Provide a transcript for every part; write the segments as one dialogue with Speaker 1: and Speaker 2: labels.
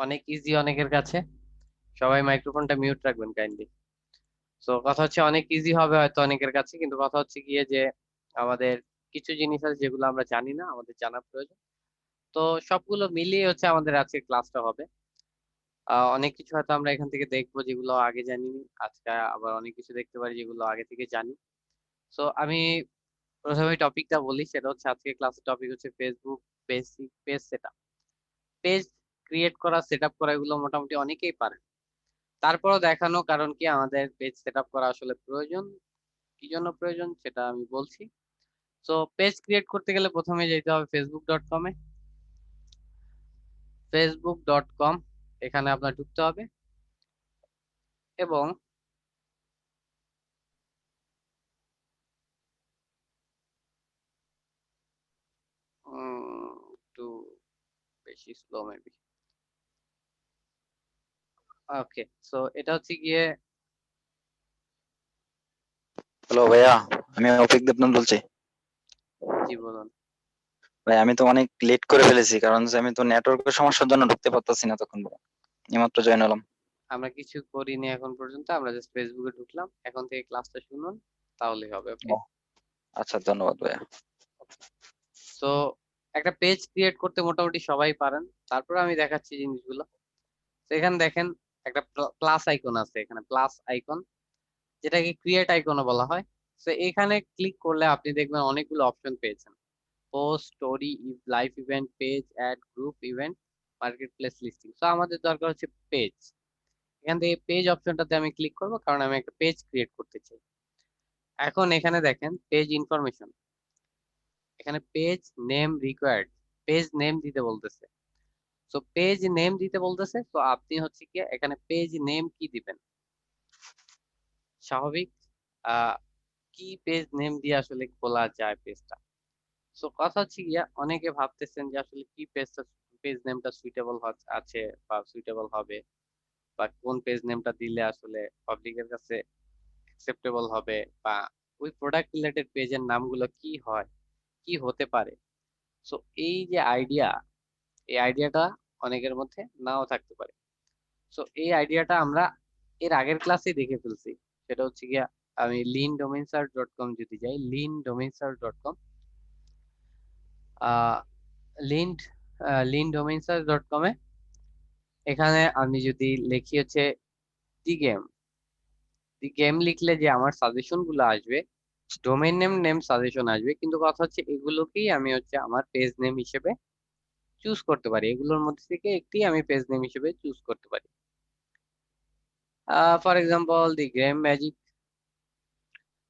Speaker 1: অনেক ইজি অনেকের কাছে। সবাই মাইক্রোফোনটা মিউট রাখবেন কাইন্ডলি। তো কথা হচ্ছে অনেক ইজি হবে হয়তো অনেকের কাছে, কিন্তু কথা হচ্ছে গিয়ে যে আমাদের কিছু জিনিস আছে যেগুলো আমরা জানি না, আমাদের জানা প্রয়োজন। তো সবগুলো মিলিয়ে হচ্ছে আমাদের আজকে ক্লাসটা হবে। অনেক কিছু হয়তো আমরা এখান থেকে দেখবো যেগুলো আগে জানিনি, আজকে আবার অনেক কিছু দেখতে পারি যেগুলো আগে থেকে জানি। তো আমি প্রথমে টপিকটা বলি, সেটা হচ্ছে আজকে ক্লাসের টপিক হচ্ছে Facebook basic page setup. Page create করা, সেটআপ করা এগুলো মোটামুটি অনেকেই পারে। তারপরও দেখানো কারণ কি আমাদের পেজ সেটআপ করা আসলে প্রয়োজন, কি জন্য প্রয়োজন সেটা আমি বলছি। তো পেজ ক্রিয়েট করতে গেলে প্রথমে যেতে হবে ফেসবুক.com এ। ফেসবুক.com, এখানে আপনার ঢুকতে হবে এবং একটু বেশি স্লো মেবি। ওকে, সো এটা হচ্ছে গিয়ে,
Speaker 2: হ্যালো ভাইয়া, আমি অফিক দেবনাথ বলছি।
Speaker 1: জি বলুন।
Speaker 2: ভাই আমি তো অনেক লেট করে ফেলেছি, কারণ যে আমি তো নেটওয়ার্কের সমস্যার জন্য ঢুকতে পারতাছি না তখন। এইমাত্র জয়েন হলাম।
Speaker 1: আমরা কিছু করিনি এখন পর্যন্ত, আমরা জাস্ট ফেসবুকে ঢুকলাম, এখন থেকে ক্লাসটা শুনুন তাহলেই হবে। ওকে,
Speaker 2: ও, আচ্ছা ধন্যবাদ ভাইয়া।
Speaker 1: তো একটা পেজ ক্রিয়েট করতে মোটামুটি সবাই পারেন, তারপর আমি দেখাচ্ছি জিনিসগুলো। তো এখানে দেখেন একটা প্লাস আইকন আছে, এখানে প্লাস আইকন, যেটাকে ক্রিয়েট আইকনও বলা হয়। তো এখানে ক্লিক করলে আপনি দেখবেন অনেকগুলো অপশন পেয়েছেন: post, story, live event, page ad, group event, marketplace, listing. তো আমাদের দরকার হচ্ছে পেজ। এখান থেকে পেজ অপশনটাতে আমি ক্লিক করবো, কারণ আমি একটা পেজ ক্রিয়েট করতে চাই। এখন এখানে দেখেন পেজ ইনফরমেশন, এখানে page name required, page name দিতে বলতেছে। তো পেজ নেম দিতে বলতেছে, তো আপনি হচ্ছে কি এখানে পেজ নেম কি দিবেন, স্বাভাবিক কি পেজ নেম দিয়ে আসলে খোলা যায় পেজটা। সো কথা হচ্ছে গিয়া অনেকে ভাবতেছেন যে আসলে কি পেজটা, পেজ নেমটা সুইটেবল আছে বা সুইটেবল হবে, বা কোন পেজ নেমটা দিলে আসলে পাবলিকের কাছে অ্যাকসেপ্টেবল হবে, বা ওই প্রোডাক্ট রিলেটেড পেজের নামগুলো কি হয়, কি হতে পারে। সো এই যে আইডিয়া, এই আইডিয়াটা অনেকের মধ্যে নাও থাকতে পারে। সো এই আইডিয়াটা আমরা এর আগের ক্লাসে দেখে ফেলছি। সেটা হচ্ছে গিয়া, আমি lindomainsearch.com যদি যাই, lindomainsearch.com, আহ লিন্ড lindomainsearch.com এ এখানে আমি যদি লিখি হচ্ছে দি গেম, দি গেম লিখলে যে আমার সাজেশন গুলো আসবে, ডোমেইন নেম নেম সাজেশন আসবে, কিন্তু কথা হচ্ছে এগুলোকেই আমি হচ্ছে আমার পেজ নেম হিসেবে চুজ করতে পারি, এগুলোর মধ্যে থেকে একটি আমি পেজ নেম হিসেবে চুজ করতে পারি। For example the game magic.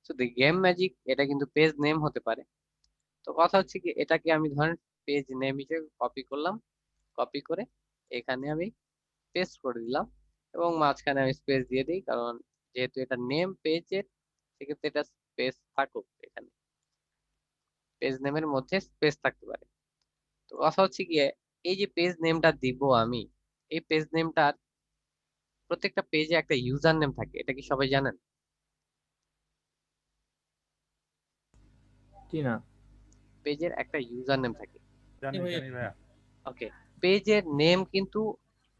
Speaker 1: তো দি গেম ম্যাজিক এটা কিন্তু পেজ নেম হতে পারে। তো কথা হচ্ছে কি, এটাকে আমি ধরেন পেজ নেম হিসেবে কপি করলাম, কপি করে এখানে আমি পেস্ট করে দিলাম, এবং মাঝখানে আমি স্পেস দিয়ে দিই, কারণ যেহেতু এটা নেম পেজের, সেক্ষেত্রে এটা স্পেস থাকুক, এখানে পেজ নেমের মধ্যে স্পেস থাকতে পারে। তো কথা হচ্ছে গিয়ে, এই যে পেজ নেমটা দিব আমি, এই পেজ নেমটার প্রত্যেকটা পেজে একটা ইউজার নেম থাকে, এটা কি সবাই জানেন?
Speaker 3: জি না।
Speaker 1: পেজের একটা ইউজার নেম থাকে।
Speaker 4: জানি জানি ভাইয়া।
Speaker 1: ওকে, পেজের নেম কিন্তু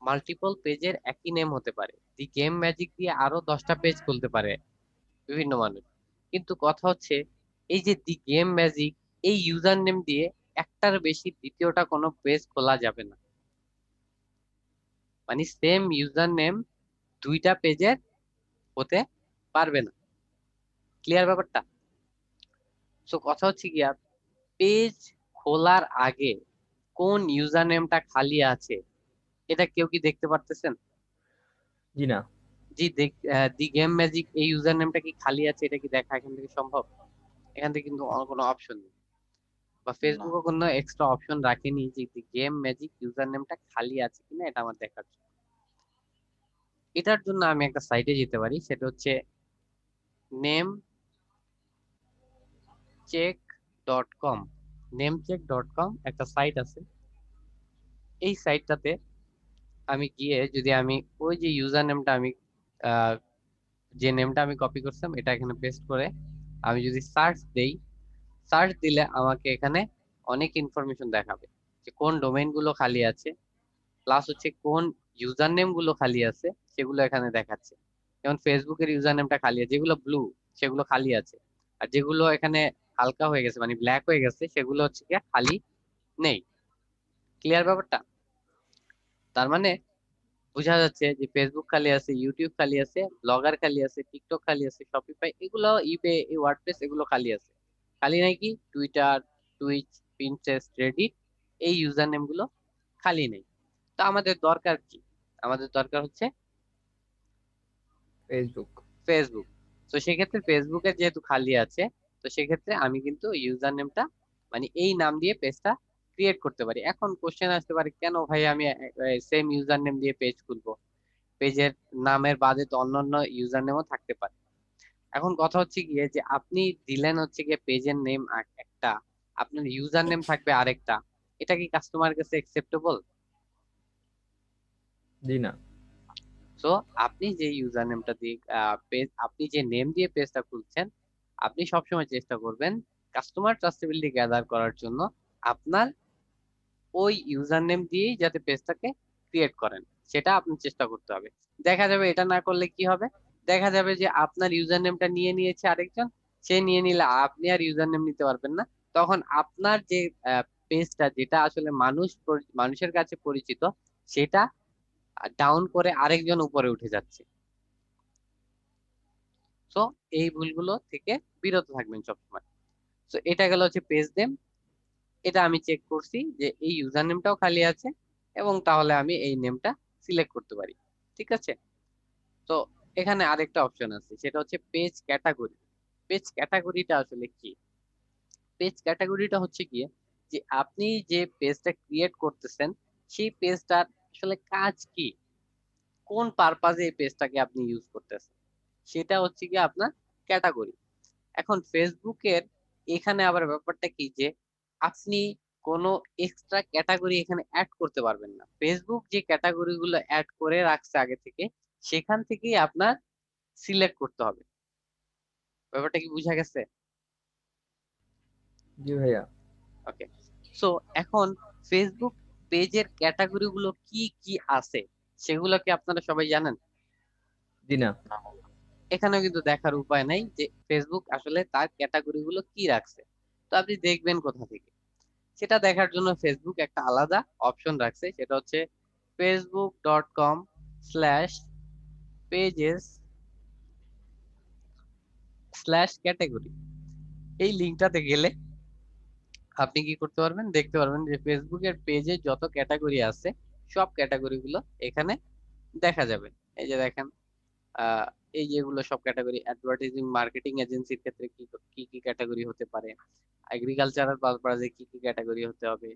Speaker 1: মাল্টিপল পেজের একই নেম হতে পারে। দি গেম ম্যাজিক দিয়ে আরো 10টা পেজ খুলতে পারে বিভিন্ন মানুষ, কিন্তু কথা হচ্ছে এই যে দি গেম ম্যাজিক, এই ইউজার নেম দিয়ে একটার বেশি দ্বিতীয়টা কোনো পেজ খোলা যাবে না। মানে সেম ইউজার নেম দুইটা পেজের হতে পারবে না। ক্লিয়ার ব্যাপারটা? সো কথা হচ্ছে গিয়া, পেজ খোলার আগে কোন ইউজার নেমটা খালি আছে, এটা কেউ কি দেখতে পারতেছেন?
Speaker 3: জি না।
Speaker 1: জি, দি গেম ম্যাজিক এই ইউজার নেমটা কি খালি আছে, এটা কি দেখা এখান থেকে সম্ভব? এখান থেকে কিন্তু কোনো অপশন নেই, বা
Speaker 2: না।
Speaker 1: ফেসবুকও কোনো এক্সট্রা অপশন রাখেনি যে গেম ম্যাজিক ইউজার নেমটা খালি আছে কিনা এটা আমার দেখার জন্য। এটার জন্য আমি একটা সাইটে যেতে পারি, সেটা হচ্ছে নেম চেক.com। নেমচেক.com একটা সাইট আছে। এই সাইটটাতে আমি গিয়ে যদি আমি ওই যে ইউজার নেমটা আমি আহ, যে নেমটা আমি কপি করছিলাম এটা এখানে পেস্ট করে আমি যদি সার্চ দেই, সার্চ দিলে আমাকে এখানে অনেক ইনফরমেশন দেখাবে যে কোন ডোমেইন গুলো খালি আছে, প্লাস হচ্ছে কোন ইউজার নেম গুলো খালি আছে সেগুলো এখানে দেখাচ্ছে। যেমন ফেসবুকের ইউজার নেমটা খালি আছে, যেগুলো ব্লু সেগুলো খালি আছে, আর যেগুলো এখানে হালকা হয়ে গেছে মানে ব্ল্যাক হয়ে গেছে সেগুলো হচ্ছে কি খালি নেই। ক্লিয়ার ব্যাপারটা? তার মানে বোঝা যাচ্ছে যে ফেসবুক খালি আছে, ইউটিউব খালি আছে, ব্লগার খালি আছে, টিকটক খালি আছে, শপিফাই এগুলো, ইবে, এই ওয়ার্ডপ্রেস এগুলো খালি আছে। খালি নাই কি টুইটার, টুইচ, পিন্টারেস্ট, রেডিট, এই ইউজার নেম গুলো খালি নেই। তো আমাদের দরকার কি? আমাদের দরকার হচ্ছে
Speaker 3: ফেসবুক।
Speaker 1: ফেসবুক। তো সেক্ষেত্রে ফেসবুকের যেহেতু খালি আছে, তো সেক্ষেত্রে আমি কিন্তু ইউজার নেমটা মানে এই নাম দিয়ে পেজটা ক্রিয়েট করতে পারি। এখন কোশ্চেন আসতে পারে, কেন ভাই আমি সেম ইউজার নেম দিয়ে পেজ খুলবো? পেজের নামের বাদে তো অন্যান্য ইউজার নেমও থাকতে পারে। এখন কথা হচ্ছে গিয়ে যে আপনি দিলেন হচ্ছে গিয়ে পেজের নেম একটা, আপনার ইউজার নেম থাকবে আরেকটা, এটা কি কাস্টমারের কাছে একসেপ্টেবল?
Speaker 3: জি না।
Speaker 1: সো আপনি যে ইউজার নেমটা দিয়ে পেজ, আপনি যে নেম দিয়ে পেজটা খুলছেন, আপনি সবসময় চেষ্টা করবেন কাস্টমার ট্রাস্টেবিলিটি গ্যাদার করার জন্য আপনার ওই ইউজার নেম দিয়েই যাতে পেজটাকে ক্রিয়েট করেন, সেটা আপনার চেষ্টা করতে হবে। দেখা যাবে এটা না করলে কি হবে, দেখা যাবে যে আপনার ইউজার নেমটা নিয়ে নিয়েছে আরেকজন, সে নিয়ে নিলে আপনি আর ইউজার নেম নিতে পারবেন না। তখন আপনার যে পেজটা, যেটা আসলে মানুষের কাছে পরিচিত, সেটা ডাউন করে আরেকজন উপরে উঠে যাচ্ছে। তো এই ভুলগুলো থেকে বিরত থাকবেন সবসময়। তো এটা গেল হচ্ছে পেজ নেম। এটা আমি চেক করছি যে এই ইউজার নেমটাও খালি আছে, এবং তাহলে আমি এই নেমটা সিলেক্ট করতে পারি। ঠিক আছে? তো এখানে আরেকটা অপশন আছে, সেটা হচ্ছে পেজ ক্যাটাগরি। পেজ ক্যাটাগরিটা আসলে কি? পেজ ক্যাটাগরিটা হচ্ছে গিয়ে যে আপনি যে পেজটা ক্রিয়েট করতেছেন, সেই পেজটার আসলে কাজ কি, কোন পারপাজে এই পেজটাকে আপনি ইউজ করতেছেন, সেটা হচ্ছে গিয়ে আপনার ক্যাটাগরি। এখন ফেসবুকের এখানে আবার ব্যাপারটা কি যে আপনি কোনো এক্সট্রা ক্যাটাগরি এখানে অ্যাড করতে পারবেন না। ফেসবুক যে ক্যাটাগরি গুলো অ্যাড করে রাখছে আগে থেকে, সেখান থেকেই আপনার সিলেক্ট করতে হবে। ব্যাপারটা কি বুঝা গেছে?
Speaker 3: জি ভাইয়া।
Speaker 1: ওকে। সো এখন ফেসবুক পেজের ক্যাটাগরি গুলো কি কি আছে সেগুলো কি আপনারা সবাই জানেন?
Speaker 3: জি না।
Speaker 1: এখানেও কিন্তু দেখার উপায় নাই যে ফেসবুক আসলে তার ক্যাটাগরি গুলো কি রাখছে। তো আপনি দেখবেন কোথা থেকে? সেটা দেখার জন্য ফেসবুক একটা আলাদা অপশন রাখছে, সেটা হচ্ছে facebook.com/pages/ক্যাটাগরি। এই লিঙ্কটাতে গেলে আপনি কি করতে পারবেন, দেখতে পারবেন যে ফেসবুকের পেজে যত ক্যাটাগরি আছে সব ক্যাটাগরি গুলো এখানে দেখা যাবে। এই যে দেখেন, আহ এই যেগুলো সব ক্যাটাগরি, অ্যাডভার্টাইজিং মার্কেটিং এজেন্সির ক্ষেত্রে কি কি কি ক্যাটাগরি হতে পারে, এগ্রিকালচারাল পারপাজে কি কি ক্যাটাগরি হতে হবে,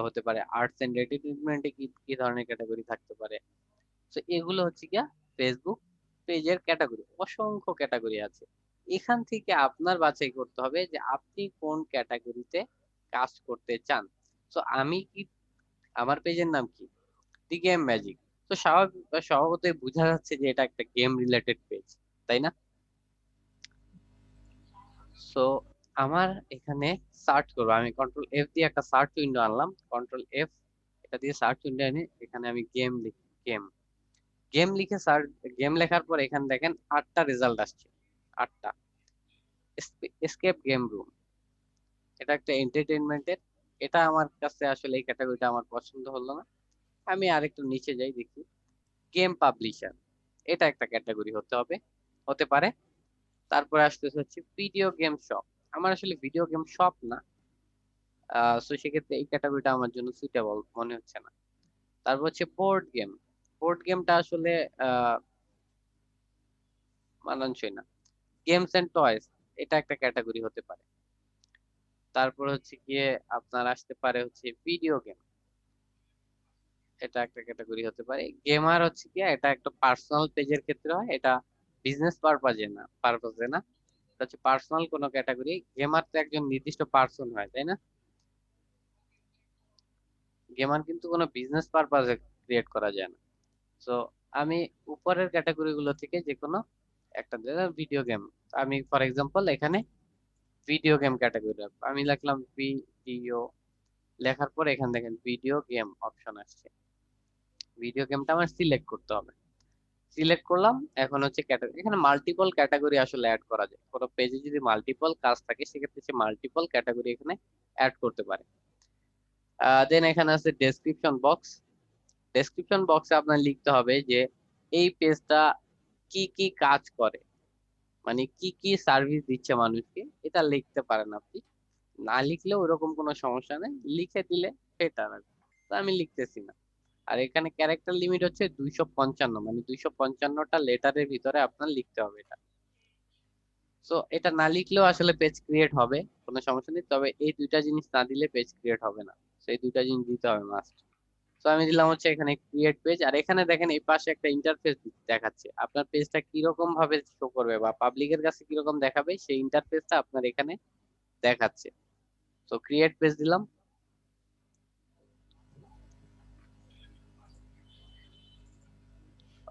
Speaker 1: হতে পারে আর্টস এন্ড এন্টারটেইনমেন্টে কি কি ধরনের ক্যাটাগরি থাকতে পারে। তো এগুলো হচ্ছে গিয়া ফেসবুক পেজের ক্যাটাগরি। অসংখ্য ক্যাটাগরি আছে, এখান থেকে আপনার বাছাই করতে হবে যে আপনি কোন ক্যাটাগরিতে কাজ করতে চান। তো আমি কি, আমার পেজের নাম কি, দি গেম ম্যাজিক। তো স্বভাবতই বোঝা যাচ্ছে যে এটা একটা গেম রিলেটেড পেজ, তাই না? সো আমার এখানে সার্চ করবো, আমি কন্ট্রোল এফ দিয়ে একটা সার্চ উইন্ডো আনলাম, কন্ট্রোল এফ, এটা দিয়ে সার্চ উইন্ডো এনে এখানে আমি গেম লিখি, গেম। গেম লিখে সার্চ, গেম লেখার পর এখানে দেখেন 8টা রেজাল্ট আসছে, 8টা। এসকেপ গেম রুম, এটা একটা এন্টারটেইনমেন্টের। এটা আমার কাছে আসলে এই ক্যাটাগরিটা আমার পছন্দ হলো না। আমি আরেকটু নিচে যাই, দেখি গেম পাবলিশার, এটা একটা ক্যাটাগরি হতে হবে, হতে পারে। তারপরে আসতেছে হচ্ছে ভিডিও গেম শপ। আমার আসলে ভিডিও গেম শপ না, তো সেক্ষেত্রে এই ক্যাটাগরিটা আমার জন্য সুইটেবল মনে হচ্ছে না। তারপর হচ্ছে বোর্ড গেম, বোর্ড গেমটা আসলে আহ মানানসই না। গেমস এন্ড টয়েস, এটা একটা ক্যাটাগরি হতে পারে। তারপর হচ্ছে গিয়ে আপনার আসতে পারে হচ্ছে ভিডিও গেম, এটা একটা ক্যাটাগরি হতে পারে। গেমার হচ্ছে কি, এটা একটা পার্সোনাল পেজের ক্ষেত্রে হয়, এটা বিজনেস পারপাজে না, এটা হচ্ছে পার্সোনাল কোনো ক্যাটাগরি। গেমার তো একজন নির্দিষ্ট পার্সন হয়, তাই না? গেমার কিন্তু কোনো বিজনেস পারপাজে ক্রিয়েট করা যায় না। তো আমি উপরের ক্যাটাগরি গুলো থেকে যে কোনো একটা, ভিডিও গেম, আমি ফর এক্সাম্পল এখানে ভিডিও গেম ক্যাটাগরি আমি লিখলাম ভিডিও, লেখার পর এখানে দেখেন ভিডিও গেম অপশন আসছে। ভিডিও গেমটা আমার সিলেক্ট করতে হবে। সিলেক্ট করলাম, এখন হচ্ছে ক্যাটাগরি, এখানে মাল্টিপল ক্যাটাগরি আসলে অ্যাড করা যায়। কোনো পেজে যদি মাল্টিপল কাজ থাকে সেক্ষেত্রে সে মাল্টিপল ক্যাটাগরি এখানে অ্যাড করতে পারে। দেন এখানে আছে ডেসক্রিপশন বক্স। ডেসক্রিপশন বক্সে আপনার লিখতে হবে যে এই পেজটা কি কি কাজ করে, মানে কি কি সার্ভিস দিচ্ছে মানুষকে, এটা লিখতে পারেন আপনি। না লিখলেও ওরকম কোনো সমস্যা নেই, লিখে দিলে বেটার আর কি। তো আমি লিখতেছি না। আর এখানে ক্যারেক্টার লিমিট হচ্ছে 255, মানে 255টা লেটারের ভিতরে আপনার লিখতে হবে এটা। সো এটা না লিখলেও আসলে পেজ ক্রিয়েট হবে, কোনো সমস্যা নেই, তবে এই দুইটা জিনিস না দিলে পেজ ক্রিয়েট হবে না। তো এই দুইটা জিনিস দিতে হবে মাস্ট। তো আমি দিলাম হচ্ছে এখানে ক্রিয়েট পেজ, আর এখানে দেখেন এই পাশে একটা ইন্টারফেস দেখাচ্ছে, আপনার পেজটা কিরকম ভাবে শো করবে বা পাবলিকের কাছে কিরকম দেখাবে সেই ইন্টারফেসটা আপনার এখানে দেখাচ্ছে। তো ক্রিয়েট পেজ দিলাম।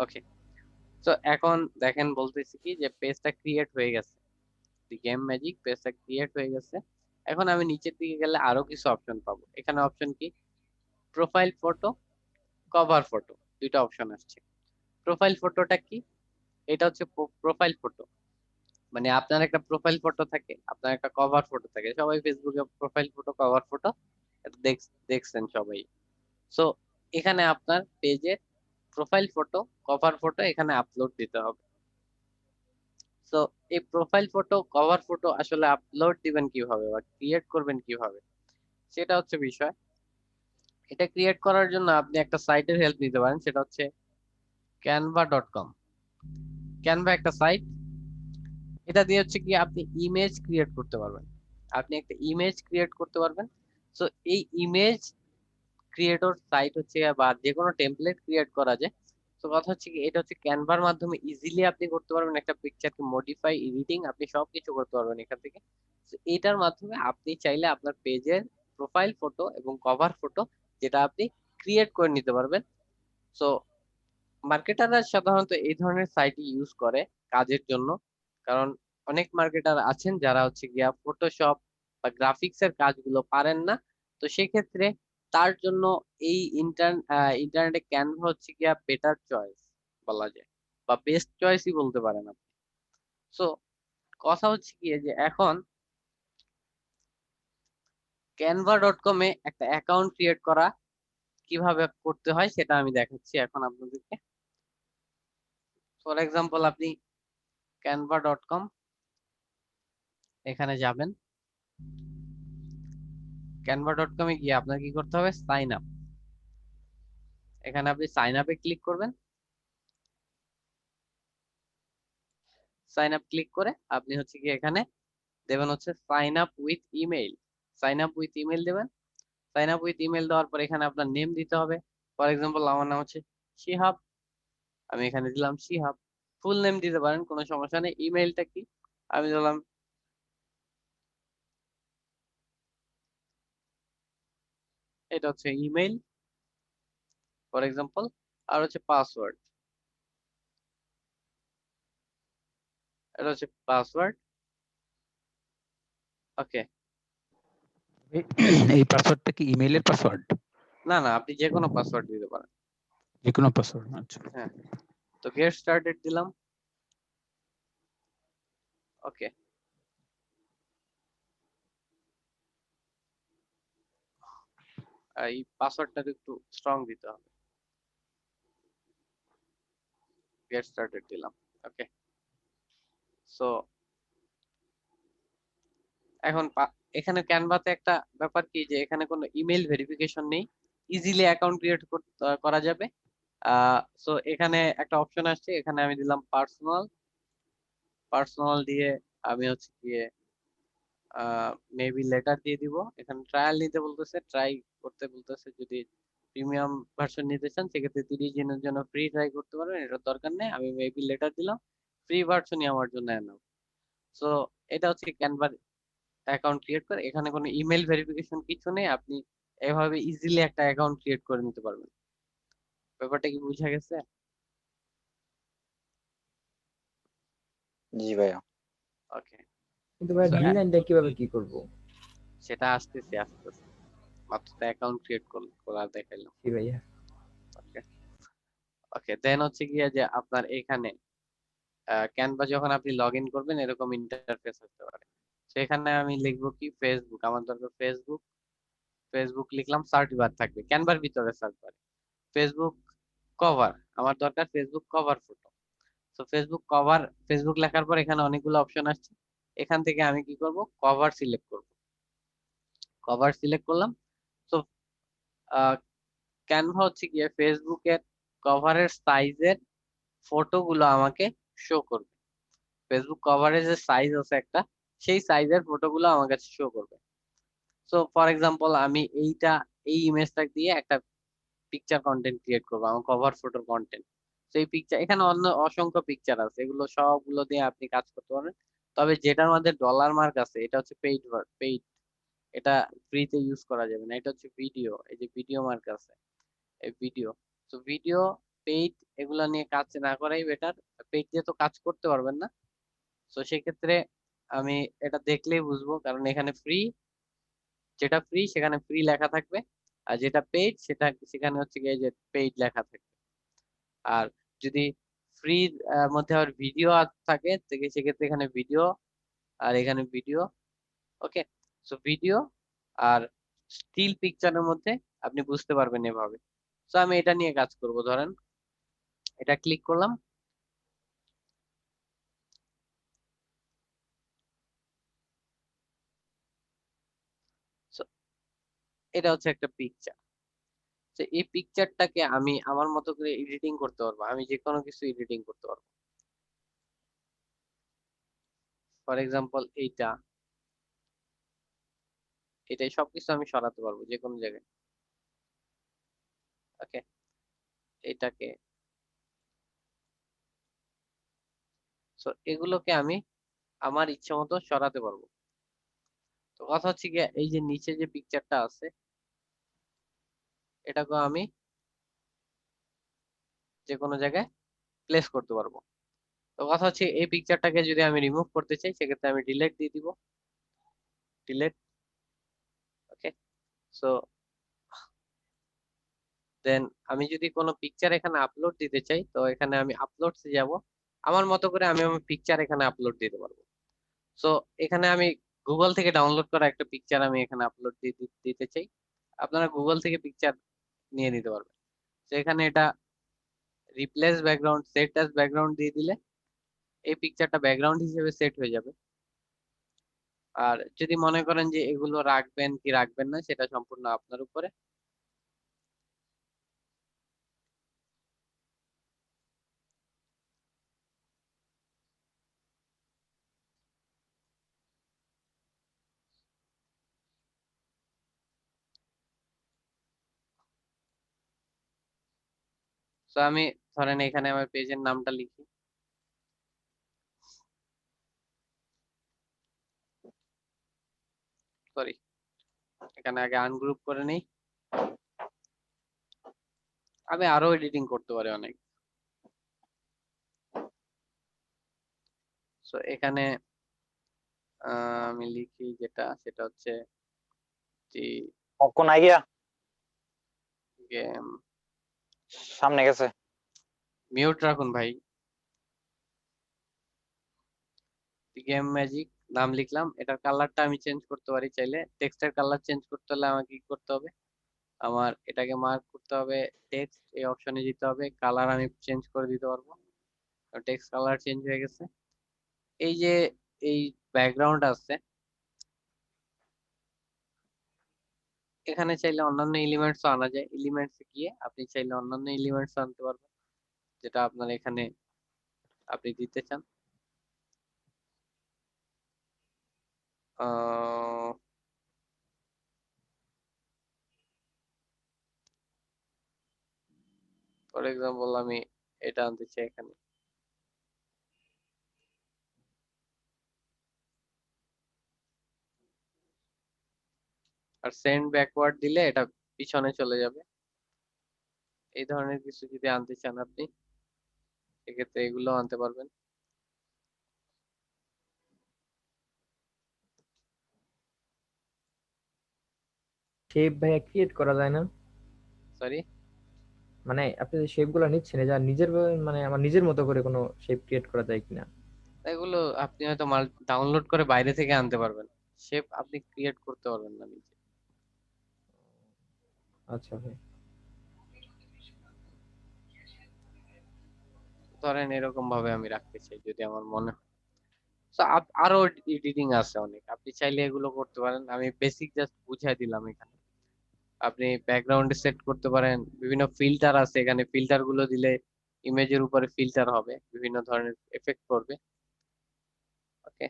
Speaker 1: ওকে, তো এখন দেখেন বলতেছি কি যে পেজটা ক্রিয়েট হয়ে গেছে, গেম ম্যাজিক পেজটা ক্রিয়েট হয়ে গেছে। এখন আমি নিচের দিকে গেলে আরো কিছু অপশন পাবো। এখানে অপশন কি, প্রোফাইল ফটো, কভার ফটো, দুইটা অপশন আসছে। প্রোফাইল ফটোটা কি, এটা হচ্ছে প্রোফাইল ফটো, মানে আপনার একটা প্রোফাইল ফটো থাকে, আপনার একটা কভার ফটো থাকে, সবাই ফেসবুকে প্রোফাইল ফটো কভার ফটো দেখছেন সবাই। সো এখানে আপনার পেজের প্রোফাইল ফটো কভার ফটো এখানে আপলোড দিতে হবে। তো এই প্রোফাইল ফটো কভার ফটো আসলে আপলোড দিবেন কিভাবে বা ক্রিয়েট করবেন কিভাবে, সেটা হচ্ছে বিষয়। এটা ক্রিয়েট করার জন্য আপনি একটা সাইটের হেল্প নিতে পারেন, সেটা হচ্ছে canva.com। ক্যানভা একটা সাইট, এটা দিয়ে হচ্ছে কি আপনি ইমেজ ক্রিয়েট করতে পারবেন। আপনি একটা ইমেজ ক্রিয়েট করতে পারবেন। তো এই ইমেজ ক্রিয়েটর সাইট হচ্ছে বা যে কোনো টেমপ্লেট ক্রিয়েট করা যায়। তো কথা হচ্ছে কি এটা হচ্ছে ক্যানভার মাধ্যমে ইজিলি আপনি করতে পারবেন, একটা পিকচারকে মডিফাই এডিটিং আপনি সবকিছু করতে পারবেন এখান থেকে। তো এটার মাধ্যমে আপনি চাইলে আপনার পেজের প্রোফাইল ফটো এবং কভার ফটো যেটা আপনি ক্রিয়েট করে নিতে পারবেন। সো মার্কেটাররা সাধারণত এই ধরনের সাইট ইউজ করে কাজের জন্য, কারণ অনেক মার্কেটার আছেন যারা হচ্ছে গিয়া ফটোশপ বা গ্রাফিক্স এর কাজগুলো পারেন না। তো সেক্ষেত্রে তার জন্য এই ইন্টারনেটে ক্যানভা হচ্ছে গিয়া বেটার চয়েস বলা যায়, বা বেস্ট চয়েসই বলতে পারেন আপনি। সো কথা হচ্ছে গিয়ে যে এখন canva.com এ একটা অ্যাকাউন্ট ক্রিয়েট করা কিভাবে করতে হয় সেটা আমি দেখাচ্ছি এখন আপনাদেরকে। ফর এক্সাম্পল আপনি canva.com এখানে যাবেন, canva.com এ গিয়ে আপনার কি করতে হবে, সাইন আপ। এখানে আপনি সাইন আপে ক্লিক করবেন। সাইন আপ ক্লিক করে আপনি হচ্ছে কি এখানে দেবেন হচ্ছে sign up with email. Sign up with email দেবেন। সাইন আপ উইথ ইমেইল দেওয়ার পর এখানে আপনার নেম দিতে হবে। ফর এক্সাম্পল আমার নাম হচ্ছে শিহাব, আমি এখানে দিলাম শিহাব। ফুল নেম দিতে পারেন, কোনো সমস্যা নেই। ইমেইলটা কি, আমি দিলাম, এটা হচ্ছে ইমেইল ফর এক্সাম্পল। আর হচ্ছে পাসওয়ার্ড, এটা হচ্ছে পাসওয়ার্ড। ওকে,
Speaker 4: এই এই পাসওয়ার্ডটা কি ইমেইলের পাসওয়ার্ড?
Speaker 1: না না, আপনি যে কোনো পাসওয়ার্ড দিতে পারেন।
Speaker 4: যে কোনো পাসওয়ার্ড? আচ্ছা।
Speaker 1: হ্যাঁ, তো গেট স্টার্টেড দিলাম। ওকে, এই পাসওয়ার্ডটা একটু স্ট্রং দিতে হবে। গেট স্টার্টেড দিলাম। ওকে, সো এখন এখানে ক্যানভাতে একটা ব্যাপার কি যে এখানে কোনো ইমেল ভেরিফিকেশন নেই, ইজিলি অ্যাকাউন্ট ক্রিয়েট করা যাবে। সো এখানে একটা অপশন আসছে, এখানে আমি দিলাম পার্সোনাল। পার্সোনাল দিয়ে আমি হচ্ছে গিয়ে মেবি লেটার দিয়ে দিব। এখানে ট্রায়াল নিতে বলতেছে, ট্রাই করতে বলতেছে। যদি প্রিমিয়াম ভার্সন নিতে চান সেক্ষেত্রে 30 দিনের জন্য ফ্রি ট্রাই করতে পারবেন, এটার দরকার নেই। আমি মেবি লেটার দিলাম, ফ্রি ভার্সনই আমার জন্য এনাফ। সো এটা হচ্ছে ক্যানভার অ্যাকাউন্ট ক্রিয়েট করে, এখানে কোনো ইমেল ভেরিফিকেশন কিছু নেই, আপনি এভাবে ইজিলি একটা অ্যাকাউন্ট ক্রিয়েট করে নিতে পারবেন। ব্যাপারটা কি বুঝা গেছে?
Speaker 2: জি ভাইয়া।
Speaker 1: ওকে,
Speaker 3: কিন্তু ভাই
Speaker 1: সো
Speaker 3: ডিজাইনটা কিভাবে কি করব?
Speaker 1: সেটা আসতেছে মাত্র তো অ্যাকাউন্ট ক্রিয়েট করা দেখাইলাম।
Speaker 3: জি ভাইয়া।
Speaker 1: ওকে, ওকে, দেন হচ্ছে গিয়ে যে আপনার এখানে ক্যানভা যখন আপনি লগ ইন করবেন এরকম ইন্টারফেস আসতে পারে। তো এখানে আমি লিখবো কি ফেসবুক, আমার দরকার ফেসবুক। ফেসবুক লিখলাম, সার্চ বার থাকবে ক্যানভার ভিতরে, সার্চ বার ফেসবুক কভার, আমার দরকার ফেসবুক কভার ফটো। তো ফেসবুক কভার, ফেসবুক লেখার পর এখানে অনেকগুলো অপশন আসছে, এখান থেকে আমি কি করব, কভার সিলেক্ট করব। কভার সিলেক্ট করলাম। তো ক্যানভা হচ্ছে গিয়ে ফেসবুকের কভারের সাইজের ফটোগুলো আমাকে শো করবে। ফেসবুক কভারের যে সাইজ আছে একটা, সেই সাইজের ফটোগুলো আমার কাছে শো করবে। সো ফর এক্সাম্পল আমি এই ইমেজটা দিয়ে একটা পিকচার কন্টেন্ট ক্রিয়েট করবো, আমার কভার ফটোর কন্টেন্ট। তো এই পিকচার, এখানে অন্য অসংখ্য পিকচার আছে, এগুলো সবগুলো দিয়ে আপনি কাজ করতে পারেন। তবে যেটার মধ্যে ডলার মার্ক আছে এটা হচ্ছে পেইড, এটা ফ্রিতে ইউজ করা যাবে না। এটা হচ্ছে ভিডিও, এই যে ভিডিও মার্ক আছে, এই ভিডিও। তো ভিডিও, পেইড, এগুলা নিয়ে কাজ না করাই বেটার। পেইড দিয়ে তো কাজ করতে পারবেন না। তো সেক্ষেত্রে আমি এটা দেখলেই বুঝবো, কারণ এখানে ফ্রি, যেটা ফ্রি সেখানে ফ্রি লেখা থাকবে, আর যেটা পেইড সেখানে হচ্ছে গিয়ে যে পেইড লেখা থাকবে। আর যদি ফ্রি মধ্যে আবার ভিডিও থাকে সেক্ষেত্রে এখানে ভিডিও, আর এখানে ভিডিও। ওকে, সো ভিডিও আর স্টিল পিকচারের মধ্যে আপনি বুঝতে পারবেন এভাবে। তো আমি এটা নিয়ে কাজ করব, ধরেন এটা ক্লিক করলাম। So, এটা হচ্ছে একটা পিকচার। তো এই পিকচারটাকে আমি আমার মতো করে এডিটিং করতে পারবো, আমি যে কোনো কিছু এডিটিং করতে পারবো। ফর এক্সাম্পল এটাই সবকিছু আমি সরাতে পারবো যে কোনো জায়গায়। ওকে, এটাকে, সো এগুলোকে আমি আমার ইচ্ছে মতো সরাতে পারবো। তো কথা হচ্ছে গিয়ে এই যে নিচে যে পিকচারটা আছে, এটাকে আমি যে কোনো জায়গায় প্লেস করতে পারবো। তো কথা হচ্ছে এই পিকচারটাকে যদি আমি রিমুভ করতে চাই সেক্ষেত্রে আমি ডিলেট দিয়ে দিব, ডিলেট। ওকে, সো দেন আমি যদি কোনো পিকচার এখানে আপলোড দিতে চাই, তো এখানে আমি আপলোডসে যাব, আমার মতো করে আমি আমার পিকচার এখানে আপলোড দিতে পারবো। সো এখানে আমি গুগল থেকে ডাউনলোড করা একটা পিকচার আমি এখানে আপলোড দিতে চাই, আপনারা গুগল থেকে পিকচার নিয়ে নিতে পারবেন। তো এখানে এটা replace background, set as background দিয়ে দিলে এই পিকচারটা ব্যাকগ্রাউন্ড হিসেবে সেট হয়ে যাবে। আর যদি মনে করেন যে এগুলো রাখবেন কি রাখবেন না, সেটা সম্পূর্ণ আপনার উপরে। তো আমি ধরেন এখানে আমার পেজের নামটা লিখি, সরি, এখানে আগে আনগ্রুপ করে নেই। আমি আরো এডিটিং করতে পারি অনেক। তো এখানে আমি লিখি যেটা, সেটা হচ্ছে জি
Speaker 2: কখন আই গিয়া
Speaker 1: গেম,
Speaker 2: সামনে গেছে।
Speaker 1: মিউট রাখুন ভাই। গেম ম্যাজিক নাম লিখলাম, এটার কালারটা আমি চেঞ্জ করতে পারি চাইলে। টেক্সটের কালার চেঞ্জ করতে হলে আমাকে কি করতে হবে, আমার এটাকে মার্ক করতে হবে, টেক্সট এই অপশনে যেতে হবে, কালার আমি চেঞ্জ করে দিতে পারবো। টেক্সট কালার চেঞ্জ হয়ে গেছে। এই যে এই ব্যাকগ্রাউন্ড আছে, এখানে চাইলে অন্যান্য এলিমেন্টস আনা যায়, এলিমেন্টস গিয়ে আপনি চাইলে অন্যান্য এলিমেন্টস আনতে পারবেন যেটা আপনার এখানে আপনি দিতে চান। ফর এক্সাম্পল আমি এটা আনতে চাই এখানে। আর সেন্ড ব্যাকওয়ার্ড দিলে এটা পিছনে চলে যাবে। এই ধরনের কিছু যদি আনতে চান আপনি, সেক্ষেত্রে এগুলো আনতে পারবেন।
Speaker 3: শেপ ভাইয়া ক্রিয়েট করা যায় না?
Speaker 1: সরি,
Speaker 3: মানে আপনি যে শেপ গুলো নিচ্ছেন এটা নিজের মানে আমার নিজের মতো করে কোনো শেপ ক্রিয়েট করা যায় কিনা?
Speaker 1: এগুলো আপনি হয়তো মাল ডাউনলোড করে বাইরে থেকে আনতে পারবেন, শেপ আপনি ক্রিয়েট করতে পারবেন না নিজে।
Speaker 3: আচ্ছা ভাই।
Speaker 1: ধরেন এরকম ভাবে আমি রাখতে চাই যদি আমার মনে হয়। তো আরো এডিটিং আছে অনেক, আপনি চাইলে এগুলো করতে পারেন, আমি বেসিক জাস্ট বুঝাই দিলাম এখানে। আপনি ব্যাকগ্রাউন্ডে সেট করতে পারেন, বিভিন্ন ফিল্টার আছে এখানে, ফিল্টার গুলো দিলে ইমেজের উপরে ফিল্টার হবে, বিভিন্ন ধরনের এফেক্ট করবে। ওকে,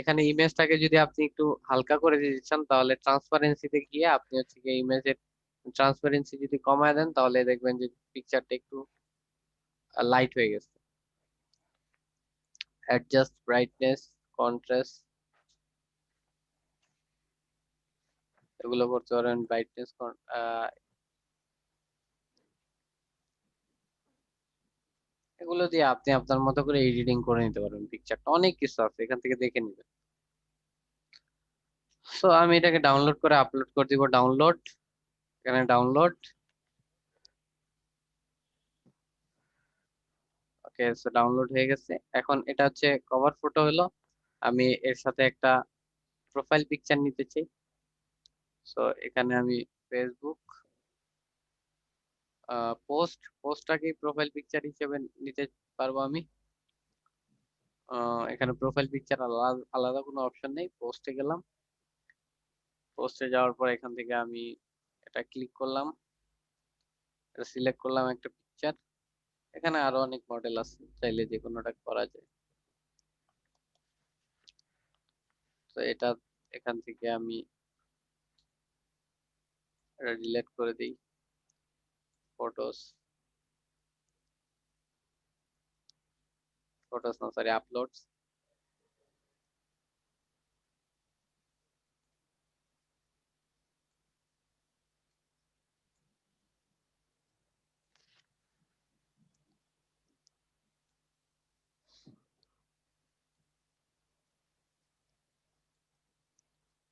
Speaker 1: এখানে ইমেজটাকে যদি আপনি একটু হালকা করে দিতে চান তাহলে ট্রান্সপারেন্সিতে গিয়ে আপনি হচ্ছে গিয়ে ইমেজের ট্রান্সপারেন্সি যদি কমায় দেন তাহলে দেখবেন যে পিকচারটা একটু লাইট হয়ে গেছে। অ্যাডজাস্ট ব্রাইটনেস, কন্ট্রাস্ট, এগুলো করতে পারেন। ব্রাইটনেস এগুলো দিয়ে আপনি আপনার মতো করে এডিটিং করে নিতে পারবেন পিকচারটা, অনেক কিছু আছে এখান থেকে দেখে নিবেন। সো আমি এটাকে ডাউনলোড করে আপলোড করে দিব, ডাউনলোড, এখানে ডাউনলোড। ওকে, সো ডাউনলোড হয়ে গেছে। এখন এটা হচ্ছে কভার ফটো হলো, আমি এর সাথে একটা প্রোফাইল পিকচার নিতে চাই। সো এখানে আমি ফেসবুক পোস্টটাকে প্রোফাইল পিকচার হিসেবে নিতে পারবো আমি। এখানে প্রোফাইল পিকচার আলাদা আলাদা কোনো অপশন নেই, পোস্টে গেলাম, পোস্টে যাওয়ার পর এখান থেকে আমি এটা ক্লিক করলাম, এটা সিলেক্ট করলাম একটা পিকচার। এখানে আরো অনেক মডেল আছে, চাইলে যে কোনোটা করা যায়। তো এটা এখান থেকে আমি এটা ডিলিট করে দিই, ফটোস, ফটোস না সরি আপলোডস।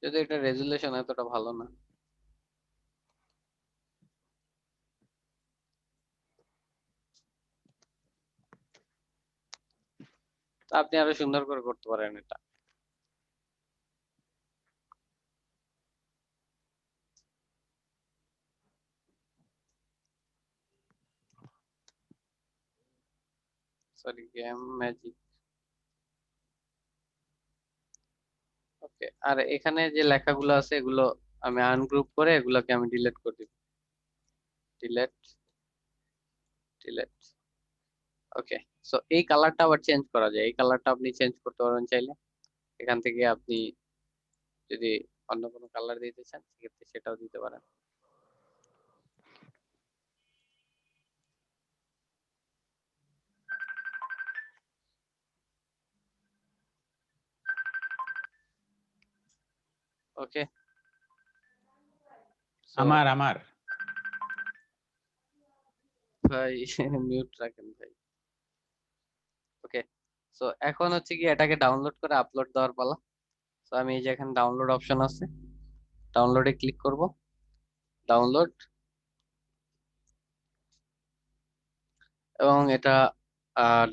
Speaker 1: যদি এটা রেজুলেশন এতটা ভালো না, তা আপনি আরো সুন্দর করে করতে পারেন এটা। Sorry, game magic. ওকে, আর এখানে যে লেখাগুলো আছে এগুলো আমি আনগ্রুপ করে এগুলোকে আমি ডিলিট করে দিব, ডিলিট, ডিলিট। ওকে, সো এই কালারটা আবার চেঞ্জ করা যায়, এই কালারটা আপনি চেঞ্জ করতে পারবেন চাইলে। এখান থেকে আপনি যদি অন্য কোনো কালার দিতে চান সেক্ষেত্রে সেটাও দিতে পারেন। ওকে, সো
Speaker 5: আমার
Speaker 1: ভাই মিউট রাখেন ভাই। ওকে, সো এখন হচ্ছে কি এটাকে ডাউনলোড করে আপলোড দেওয়ার পালা। তো আমি এই যে এখানে ডাউনলোড অপশন আছে, ডাউনলোডে ক্লিক করব, ডাউনলোড, এবং এটা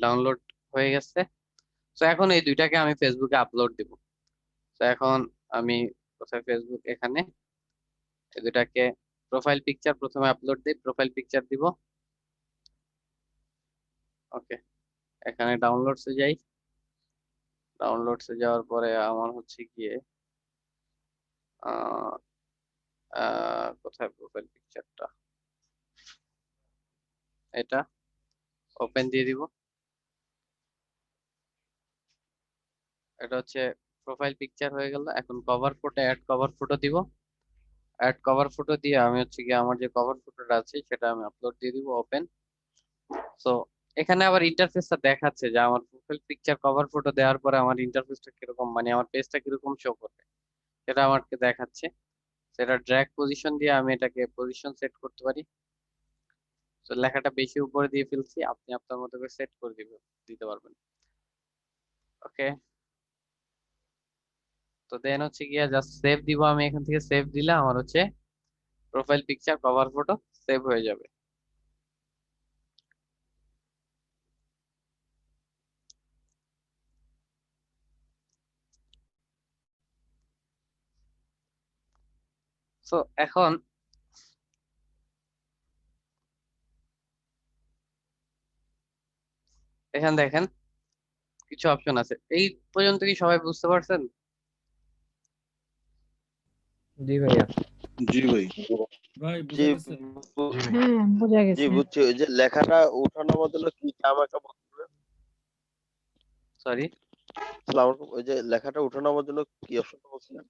Speaker 1: ডাউনলোড হয়ে গেছে। তো এখন এই দুইটাকে আমি ফেসবুকে আপলোড দিব। তো এখন আমি কোথায়, ফেসবুক এখানে, এই দুটাকে প্রোফাইল পিকচার প্রথমে আপলোড দিই, প্রোফাইল পিকচার দিব। ওকে, এখানে ডাউনলোডসে যাই, ডাউনলোডসে যাওয়ার পরে আমার হচ্ছে গিয়ে আহ কোথায় প্রোফাইল পিকচারটা, এটা ওপেন দিয়ে দিব। এটা হচ্ছে প্রোফাইল পিকচার হয়ে গেল। এখন cover photo, add cover photo দিব। অ্যাড কভার ফটো দিয়ে আমি হচ্ছে গিয়ে আমার যে কভার ফটোটা আছে সেটা আমি আপলোড দিয়ে দিব, ওপেন। সো এখানে আবার ইন্টারফেসটা দেখাচ্ছে যে আমার প্রোফাইল পিকচার কভার ফটো দেওয়ার পরে আমার ইন্টারফেসটা কিরকম, মানে আমার পেজটা কিরকম শো করবে সেটা আমাকে দেখাচ্ছে। সেটা ড্র্যাগ পজিশন দিয়ে আমি এটাকে পজিশন সেট করতে পারি। তো লেখাটা বেশি উপরে দিয়ে ফেলছি, আপনি আপনার মতো করে সেট করে দিতে পারবেন। ওকে, তো দেন হচ্ছে গিয়ে জাস্ট সেভ দিব, আমি এখান থেকে সেভ দিলে আমার হচ্ছে profile picture cover photo save হয়ে যাবে। সো এখন এখানে দেখেন কিছু অপশন আছে, এই পর্যন্ত কি সবাই বুঝতে পারছেন?
Speaker 3: জি ভাইয়া।
Speaker 5: জি ভাই।
Speaker 6: ভাই
Speaker 5: জি
Speaker 6: বুঝা গেছে?
Speaker 5: বু-
Speaker 7: হ্যাঁ বোঝা
Speaker 5: জি
Speaker 7: গেছে।
Speaker 5: বুঝছি, ওই যে লেখাটা উঠানো বদলে কি আমাকে বলতে
Speaker 1: সরি,
Speaker 5: ওই যে লেখাটা উঠানোর জন্য কি অপশনটা বলছিলেন?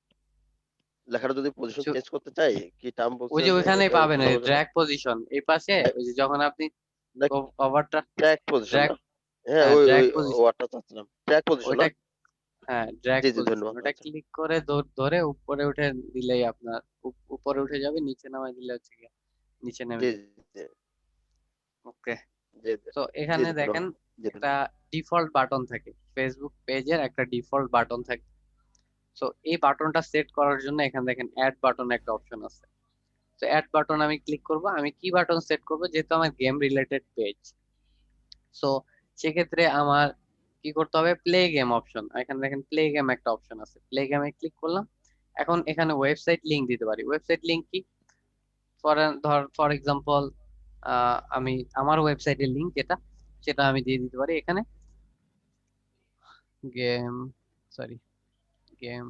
Speaker 5: লেখাটা যদি পজিশন চেঞ্জ করতে চাই কি টার্ম
Speaker 1: ওই
Speaker 5: বলছিলেন
Speaker 1: যে
Speaker 5: যে
Speaker 1: ওইখানেই
Speaker 5: এটা
Speaker 1: পাবেন ওই
Speaker 5: উঠানোর জন্য?
Speaker 1: ড্র্যাগ পজিশন, এই পাশে ওই যে যখন আপনি কভারটা
Speaker 5: ট্র্যাক পজিশন
Speaker 1: ড্র্যাগ,
Speaker 5: না? হ্যাঁ,
Speaker 1: হ্যাঁ
Speaker 5: ওই
Speaker 1: ড্র্যাগ
Speaker 5: ওই
Speaker 1: পজিশন,
Speaker 5: ওয়ার্ডটা চাচ্ছিলাম। ট্র্যাক পজিশন
Speaker 1: ওইটা
Speaker 5: না?
Speaker 1: হ্যাঁ ড্র্যাগ
Speaker 5: জি জি,
Speaker 1: পজিশন,
Speaker 5: ধন্যবাদ।
Speaker 1: ওটা
Speaker 5: আচ্ছা,
Speaker 1: ক্লিক করে ধরে উপরে উঠে দিলেই আপনার উপরে উঠে যাবে, নিচে নামায় দিলে হচ্ছে গিয়ে নিচে নেমে
Speaker 5: জি
Speaker 1: যাবে।
Speaker 5: জি
Speaker 1: ওকে,
Speaker 5: জি জি
Speaker 1: তো
Speaker 5: জি
Speaker 1: এখানে
Speaker 5: জি,
Speaker 1: দেখেন
Speaker 5: ধন্যবাদ। জি
Speaker 1: একটা ডিফল্ট বাটন থাকে, ফেসবুক পেজের একটা ডিফল্ট বাটন থাকে। তো এই বাটনটা সেট করার জন্য এখানে দেখেন অ্যাড বাটন একটা অপশন আছে। তো অ্যাড বাটন আমি ক্লিক করব, আমি কি বাটন সেট করব, যেহেতু আমার গেম রিলেটেড পেজ, সো সেক্ষেত্রে আমার কি করতে হবে, প্লে গেম অপশন, এখানে দেখেন প্লে গেম একটা অপশন আছে, প্লে গেমে ক্লিক করলাম। এখন এখানে ওয়েবসাইট লিংক দিতে পারি, ওয়েবসাইট লিংক কি, ফর এক্সাম্পল আমি আমার ওয়েবসাইটের লিংক যেটা, সেটা আমি দিয়ে দিতে পারি এখানে, game, sorry game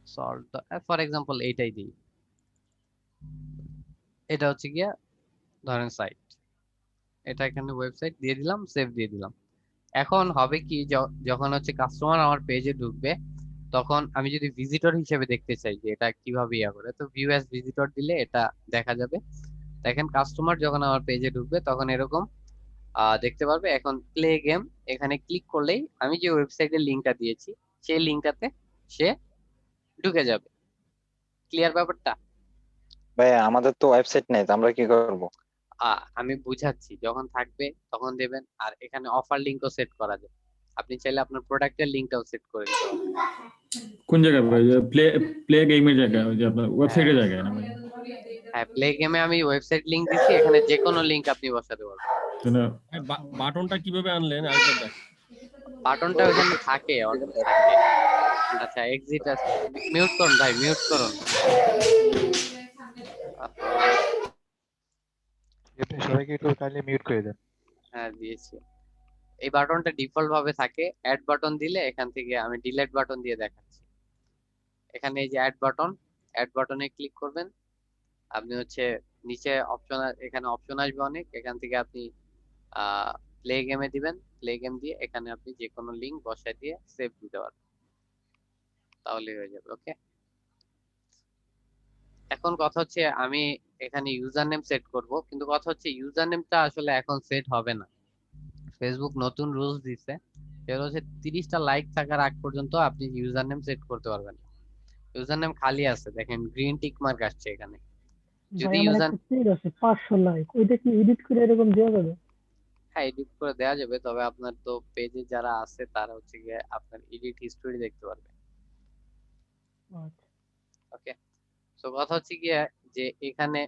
Speaker 1: solve, for example এইটাই দিই, এটা হচ্ছে গিয়া ধরেন সাইট, এটা এখানে ওয়েবসাইট দিয়ে দিলাম, সেভ দিয়ে দিলাম। এখন হবে কি, যখন হচ্ছে কাস্টমার আমার পেজে ঢুকবে, তখন আমি যদি ভিজিটর হিসেবে দেখতে চাই যে এটা কিভাবে ইয়া করে, তো ভিউ অ্যাজ ভিজিটর দিলে এটা দেখা যাবে। দেখেন কাস্টমার যখন আমার পেজে ঢুকবে তখন এরকম দেখতে পারবে। এখন প্লে গেম এখানে ক্লিক করলেই আমি যে ওয়েবসাইটের লিংকটা দিয়েছি সেই লিংকটাতে সে ঢুকে যাবে। ক্লিয়ার ব্যাপারটা?
Speaker 2: ভাই আমাদের তো ওয়েবসাইট নেই, তো আমরা কি করব?
Speaker 1: আমি বুঝাচ্ছি, যখন থাকবে তখন দেবেন। আর এখানে অফার লিংকও সেট করা যায়, আপনি চাইলে আপনার প্রোডাক্টের লিংকটাও সেট করে দিতে পারেন।
Speaker 6: কোন জায়গায় ভাই? প্লে প্লে গেমের জায়গায়, ওই যে আপনার
Speaker 1: হ্যাঁ
Speaker 6: ওয়েবসাইটের জায়গায় না ভাই?
Speaker 1: হ্যাঁ, প্লে গেমে আমি ওয়েবসাইট লিংক দিচ্ছি, এখানে যে কোনো লিংক আপনি বসাতে পারবেন।
Speaker 6: বাটনটা কিভাবে আনলেন আরেকবার দেখ।
Speaker 1: বাটনটা ওখানে থাকে, অলরেডি থাকে। আচ্ছা এক্সিট আছে, মিউট করুন ভাই, মিউট করুন।
Speaker 8: সবাইকে একটু কাইন্ডলি মিউট করে দেন।
Speaker 1: হ্যাঁ দিয়েছি। এই বাটনটা ডিফল্ট ভাবে থাকে, অ্যাড বাটন দিলে এখান থেকে আমি ডিলেট বাটন দিয়ে দেখাচ্ছি। এখানে এই যে অ্যাড বাটন, অ্যাড বাটনে ক্লিক করবেন, আপনি হচ্ছে নিচে অপশন, এখানে অপশন আসবে অনেক, এখান থেকে আপনি প্লে গেমে দিবেন, প্লে গেম দিয়ে এখানে আপনি যে কোনো লিংক বসায় দিয়ে সেভ দিতে পারবেন, তাহলে হয়ে যাবে। ওকে, এখন কথা হচ্ছে আমি এখানে ইউজার নেম সেট করব, কিন্তু কথা হচ্ছে ইউজার নেমটা আসলে এখন সেট হবে না। ফেসবুক নতুন রুলস দিচ্ছে, সেটা হচ্ছে 30টা লাইক থাকার আগ পর্যন্ত আপনি ইউজার নেম সেট করতে পারবেন না। ইউজার নেম খালি আছে, দেখেন গ্রিন টিক মার্ক আসছে এখানে।
Speaker 7: ভাই
Speaker 1: যদি
Speaker 7: আমার
Speaker 1: ইউজার,
Speaker 7: একটা পেজ আছে 500 লাইক, ওইটা কি এডিট করে এরকম দেওয়া যাবে?
Speaker 1: হ্যাঁ এডিট করে দেওয়া যাবে, তবে আপনার তো পেজে যারা আছে তারা হচ্ছে গিয়ে আপনার এডিট হিস্টোরি দেখতে পারবে।
Speaker 7: আচ্ছা।
Speaker 1: ওকে, তো কথা হচ্ছে গিয়ে যে এখানে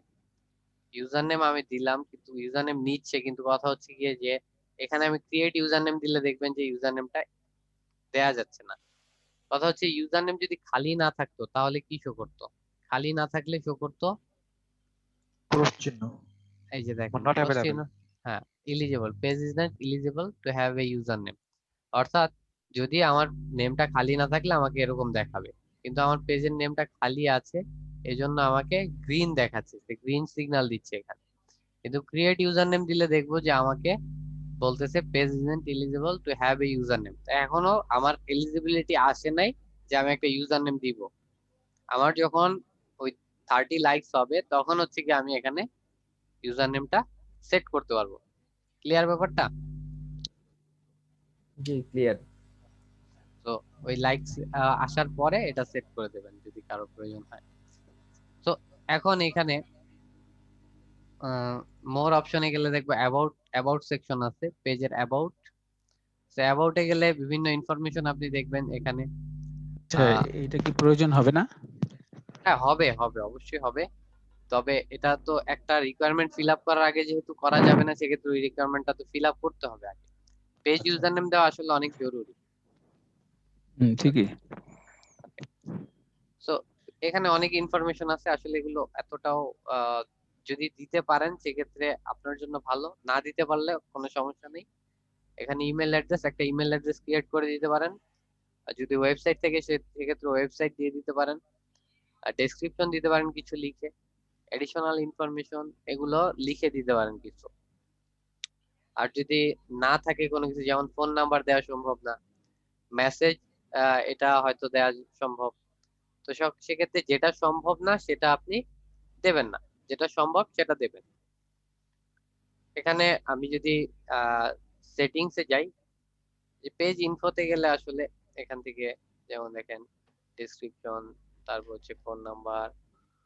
Speaker 1: ইউজার নেম আমি দিলাম, কিন্তু ইউজার নেম নিচ্ছে, কিন্তু কথা হচ্ছে গিয়ে যে এখানে আমি ক্রিয়েট ইউজার নেম দিলে দেখবেন যে ইউজার নেমটা দেয়া যাচ্ছে না। কথা হচ্ছে ইউজার নেম যদি খালি না থাকতো তাহলে কি শো করতো, খালি না থাকলে শো করতো
Speaker 8: ক্রস চিহ্ন,
Speaker 1: এই যে দেখেন
Speaker 8: নট
Speaker 1: কোশ্চেন,
Speaker 8: অ্যাভেলেবল।
Speaker 1: হ্যাঁ eligible, page is not eligible to have a user name. অর্থাৎ যদি আমার নেমটা খালি না থাকলে আমাকে এরকম দেখাবে, কিন্তু আমার পেজের নেমটা খালি আছে, এজন্য আমাকে গ্রিন দেখাচ্ছে, গ্রিন সিগন্যাল দিচ্ছে এখানে। কিন্তু ক্রিয়েট ইউজার নেম দিলে দেখবো যে আমাকে বলতেছে page isn't eligible to have a user name. এখনো আমার এলিজিবিলিটি আসে নাই যে আমি একটা ইউজার নেম দিব। আমার যখন ওই 30 লাইকস হবে তখন হচ্ছে কি আমি এখানে ইউজার নেমটা সেট করতে পারবো। ক্লিয়ার ব্যাপারটা?
Speaker 3: জি ক্লিয়ার।
Speaker 1: তো ওই লাইকস আসার পরে এটা সেট করে দেবেন যদি কারো প্রয়োজন হয়। তো এখন এখানে মোর অপশনে গেলে দেখবো অ্যাবাউট, অ্যাবাউট সেকশন আছে, পেজের অ্যাবাউট, অ্যাবাউটে গেলে বিভিন্ন ইনফরমেশন আপনি দেখবেন এখানে।
Speaker 4: আচ্ছা,
Speaker 1: আহ,
Speaker 4: এটা কি প্রয়োজন হবে না?
Speaker 1: হ্যাঁ, হবে হবে, অবশ্যই হবে। তবে এটা তো একটা রিকোয়ারমেন্ট ফিল আপ করার আগে যেহেতু করা যাবে না, সেক্ষেত্রে ওই রিকোয়ারমেন্টটা তো ফিল আপ করতে হবে আগে। পেজ
Speaker 4: আচ্ছা।
Speaker 1: ইউজার নেম দেওয়া আসলে অনেক জরুরি।
Speaker 4: ঠিকই।
Speaker 1: সো এখানে অনেক ইনফরমেশন আছে, আসলে এগুলো এতটাও যদি দিতে পারেন সেক্ষেত্রে আপনার জন্য ভালো, না দিতে পারলে কোনো সমস্যা নেই। এখানে ইমেল অ্যাড্রেস, একটা ইমেল অ্যাড্রেস ক্রিয়েট করে দিতে পারেন। আর যদি ওয়েবসাইট থেকে সেক্ষেত্রে ওয়েবসাইট দিয়ে দিতে পারেন। আর ডেসক্রিপশন দিতে পারেন কিছু লিখে, এডিশনাল ইনফরমেশন এগুলো লিখে দিতে পারেন কিছু। আর যদি না থাকে কোনো কিছু, যেমন ফোন নাম্বার দেওয়া সম্ভব না, মেসেজ এটা হয়তো দেওয়া সম্ভব, তো সেক্ষেত্রে যেটা সম্ভব না সেটা আপনি দেবেন না, যেটা সম্ভব সেটা দেবেন। এখানে আমি যদি সেটিংসে যাই, যে পেজ ইনফোতে গেলে আসলে এখান থেকে যেমন দেখেন ডেসক্রিপশন, তারপর হচ্ছে ফোন নাম্বার,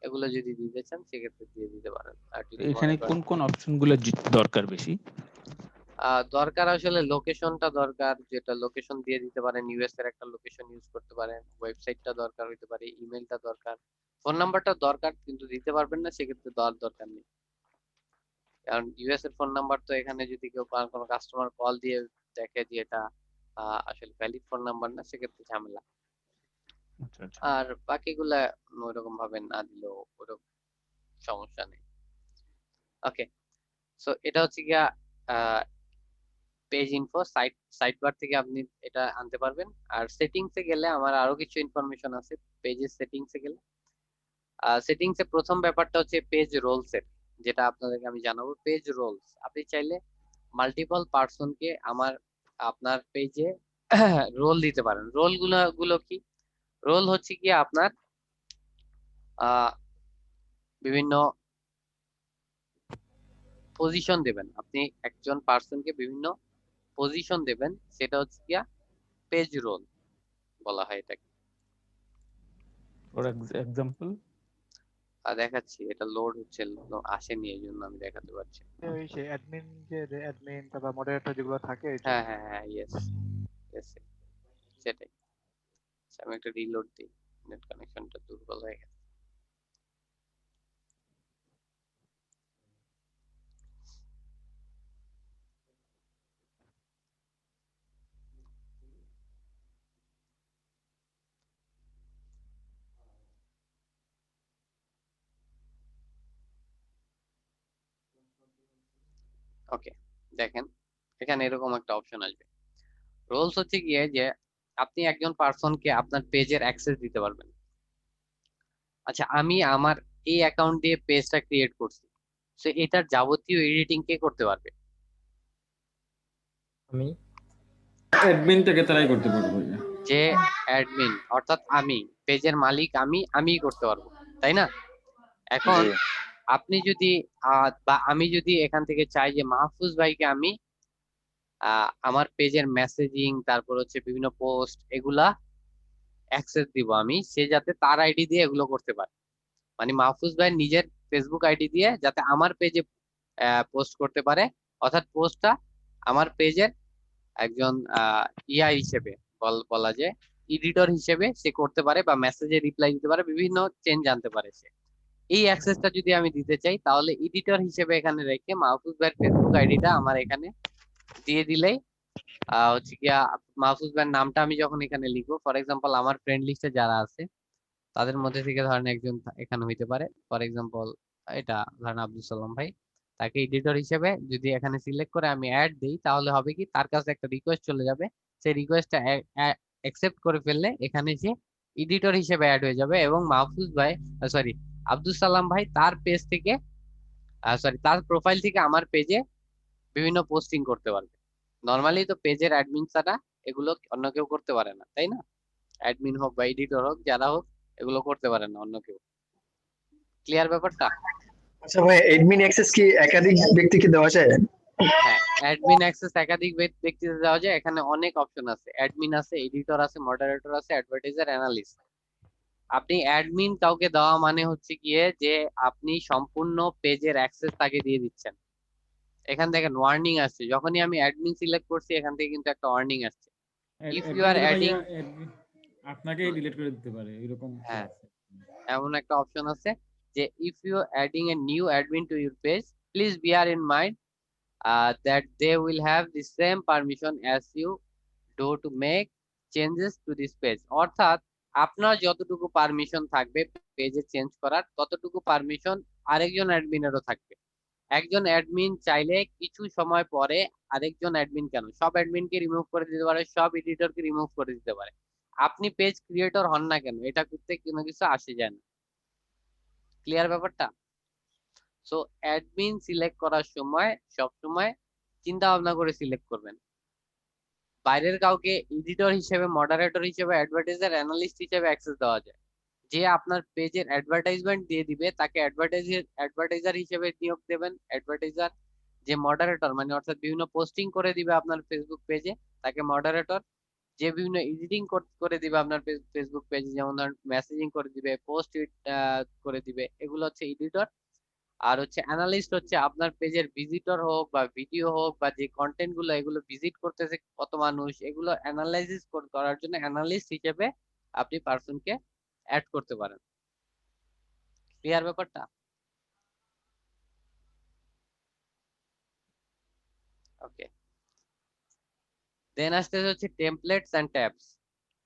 Speaker 1: এগুলো যদি দিতে চান সেক্ষেত্রে দিয়ে দিতে পারেন। আর যদি
Speaker 4: এখানে
Speaker 1: মনে
Speaker 4: কোন
Speaker 1: করেন
Speaker 4: কোন অপশন গুলো দরকার বেশি?
Speaker 1: দরকার আসলে লোকেশনটা দরকার, যেটা লোকেশন দিয়ে দিতে পারেন, ইউএস এর একটা লোকেশন ইউজ করতে পারেন, ওয়েবসাইটটা দরকার হইতে পারে, ইমেলটা দরকার, ফোন নাম্বারটা দরকার কিন্তু দিতে পারবেন না, সেক্ষেত্রে দেওয়ার দরকার নেই। কারণ ইউএস এর ফোন নাম্বার তো এখানে যদি কেউ কোনো কাস্টমার কল দিয়ে দেখে যে এটা আসলে ভ্যালিড ফোন নাম্বার না, সেক্ষেত্রে ঝামেলা।
Speaker 4: আচ্ছা আচ্ছা।
Speaker 1: আর বাকিগুলা ওইরকম ভাবে না দিলেও ওরকম সমস্যা নেই। ওকে, সো এটা হচ্ছে গিয়া পেজ ইনফো, সাইড বার থেকে আপনি এটা আনতে পারবেন। আর সেটিংসে গেলে আমার আরো কিছু ইনফরমেশন আছে। পেজের সেটিংসে গেলে সেটিংসে প্রথম ব্যাপারটা হচ্ছে পেজ রোলস এর, যেটা আপনাদেরকে আমি জানাবো। পেজ রোলস আপনি চাইলে মাল্টিপল পারসনকে আপনার পেজে রোল দিতে পারেন। রোল গুলো কি? রোল হচ্ছে কি আপনার আহ বিভিন্ন পজিশন দেবেন, আপনি একজন পার্সনকে বিভিন্ন পজিশন দেবেন, সেটা হচ্ছে গিয়া পেজ রোল বলা হয় এটাকে।
Speaker 4: ফর এক্সাম্পল,
Speaker 1: দেখাচ্ছি, এটা লোড হচ্ছে, আসেনি এই জন্য আমি দেখাতে পারছি না।
Speaker 8: ওই সে অ্যাডমিন, যে অ্যাডমিন তারপর মডারেটর যেগুলো থাকে ওইটা।
Speaker 1: হ্যাঁ হ্যাঁ হ্যাঁ, ইয়েস ইয়েস, সেটাই। আচ্ছা, আমি একটা রিলোড দিই, নেট কানেকশনটা দুর্বল হয়ে গেছে। ওকে, দেখেন এখানে এরকম একটা অপশন আসবে। রোলস হচ্ছে গিয়ে যে আপনি একজন পার্সনকে আপনার পেজের অ্যাক্সেস দিতে পারবেন। আচ্ছা, আমি আমার এই অ্যাকাউন্ট দিয়ে পেজটা ক্রিয়েট করছি, সো এটার যাবতীয় এডিটিং কে করতে পারবে?
Speaker 3: আমি
Speaker 6: অ্যাডমিন থেকে তারাই করতে পারবো।
Speaker 1: যে অ্যাডমিন, অর্থাৎ আমি, পেজের মালিক আমিই করতে পারবো, তাই না? এখন
Speaker 2: জি।
Speaker 1: আপনি যদি বা আমি যদি এখান থেকে চাই যে মাহফুজ ভাইকে আমি আমার পেজের মেসেজিং, তারপর হচ্ছে বিভিন্ন পোস্ট, এগুলা অ্যাক্সেস দিব আমি, সে যাতে তার আইডি দিয়ে এগুলো করতে পারে। মানে মাহফুজ ভাই নিজের ফেসবুক আইডি দিয়ে যাতে আমার পেজে পোস্ট করতে পারে, অর্থাৎ পোস্টটা আমার পেজের একজন ইয়া হিসেবে বলা যায়, এডিটর হিসেবে সে করতে পারে, বা মেসেজে রিপ্লাই দিতে পারে, বিভিন্ন চেঞ্জ জানতে পারে সে। এই অ্যাক্সেসটা যদি আমি দিতে চাই, তাহলে এডিটর হিসেবে এখানে রেখে মাহফুজ ভাইয়ের ফেসবুক আইডিটা আমার এখানে দিয়ে দিলেই হচ্ছে গিয়া মাহফুজ ভাইয়ের নামটা আমি যখন এখানে লিখবো, ফর এক্সাম্পল আমার ফ্রেন্ড লিস্টে যারা আছে তাদের মধ্যে থেকে ধরেন একজন এখানে হইতে পারে, ফর এক্সাম্পল এটা ধরেন আব্দুল সালাম ভাই, তাকে এডিটর হিসেবে যদি এখানে সিলেক্ট করে আমি অ্যাড দিই, তাহলে হবে কি তার কাছে একটা রিকোয়েস্ট চলে যাবে, সেই রিকোয়েস্টটা অ্যাকসেপ্ট করে ফেললে এখানে সে এডিটর হিসেবে অ্যাড হয়ে যাবে, এবং মাহফুজ ভাই, সরি, আব্দুল সালাম ভাই তার পেজ থেকে, সরি, তার প্রোফাইল থেকে আমার পেজে বিভিন্ন পোস্টিং করতে পারবে। নর্মালি তো পেজের অ্যাডমিন ছাড়া এগুলো অন্য কেউ করতে পারে না, তাই না? অ্যাডমিন হোক বা এডিটর হোক, যারা হোক, এগুলো করতে পারে না অন্য কেউ। ক্লিয়ার ব্যাপারটা?
Speaker 9: আচ্ছা ভাই, এডমিন অ্যাক্সেস কি একাধিক ব্যক্তিকে দেওয়া যায়?
Speaker 1: হ্যাঁ, অ্যাডমিন অ্যাক্সেস একাধিক ব্যক্তিদের দেওয়া যায়। এখানে অনেক অপশন আছে, অ্যাডমিন আছে, এডিটর আছে, মডারেটর আছে, অ্যাডভার্টাইজার, অ্যানালিস্ট। আপনি অ্যাডমিন কাউকে দেওয়া মানে হচ্ছে গিয়ে যে আপনি সম্পূর্ণ পেজের অ্যাক্সেস তাকে দিয়ে দিচ্ছেন, এখান থেকে ওয়ার্নিং আসছে, যখনই আমি অ্যাডমিন সিলেক্ট করছি এখান থেকে কিন্তু একটা ওয়ার্নিং আসছে, ইফ ইউ
Speaker 6: অ্যাডমিন
Speaker 1: আর
Speaker 6: দিলে
Speaker 1: অ্যাডিং।
Speaker 6: ভাইয়া আপনাকেই ডিলিট করে দিতে পারে এরকম কিছু
Speaker 1: হ্যাঁ,
Speaker 6: আছে।
Speaker 1: এমন একটা অপশন আছে যে if you adding a new admin to your page, please bear in mind that they will have the same permission as you do to make changes to this page। অর্থাৎ আপনার যতটুকু পারমিশন থাকবে পেজে change করার, ততটুকু permission আরেকজন অ্যাডমিনেরও থাকবে। একজন অ্যাডমিন চাইলে কিছু সময় পরে আরেকজন অ্যাডমিন, কেন সব অ্যাডমিনকে রিমুভ করে দিতে পারে, সব এডিটরকে রিমুভ করে দিতে পারে। আপনি পেজ ক্রিয়েটর হন না কেন, এটা করতে কোনো কিছু আসে যায় না। ক্লিয়ার ব্যাপারটা? সো অ্যাডমিন সিলেক্ট করার সময় সব সময় চিন্তা ভাবনা করে সিলেক্ট করবেন। বাইরের কাউকে এডিটর হিসেবে, মডারেটর হিসেবে, অ্যাডভার্টাইজার, অ্যানালিস্ট হিসেবে অ্যাক্সেস দেওয়া যায়। যে আপনার পেজের অ্যাডভার্টাইজমেন্ট দিয়ে দিবে তাকে অ্যাডভার্টাইজার হিসেবে নিয়োগ দেবেন। অ্যাডভার্টাইজার যে মডারেটর, মানে অর্থাৎ বিভিন্ন পোস্টিং করে দিবে আপনার ফেসবুক পেজে, তাকে মডারেটর। যে বিভিন্ন এডিটিং করে দিবে আপনার ফেসবুক পেজে, যেমন ধরেন মেসেজিং করে দিবে, পোস্ট করে দিবে, এগুলো হচ্ছে এডিটর। আর হচ্ছে অ্যানালিস্ট হচ্ছে আপনার পেজের ভিজিটর হোক বা ভিডিও হোক বা যে কন্টেন্ট গুলো এগুলো ভিজিট করতেছে কত মানুষ, এগুলো অ্যানালাইসিস করার জন্য অ্যানালিস্ট হিসেবে আপনি পার্সনকে অ্যাড করতে পারেন। ক্লিয়ার ব্যাপারটা? ওকে, দেন আসতেছে হচ্ছে templates and tabs.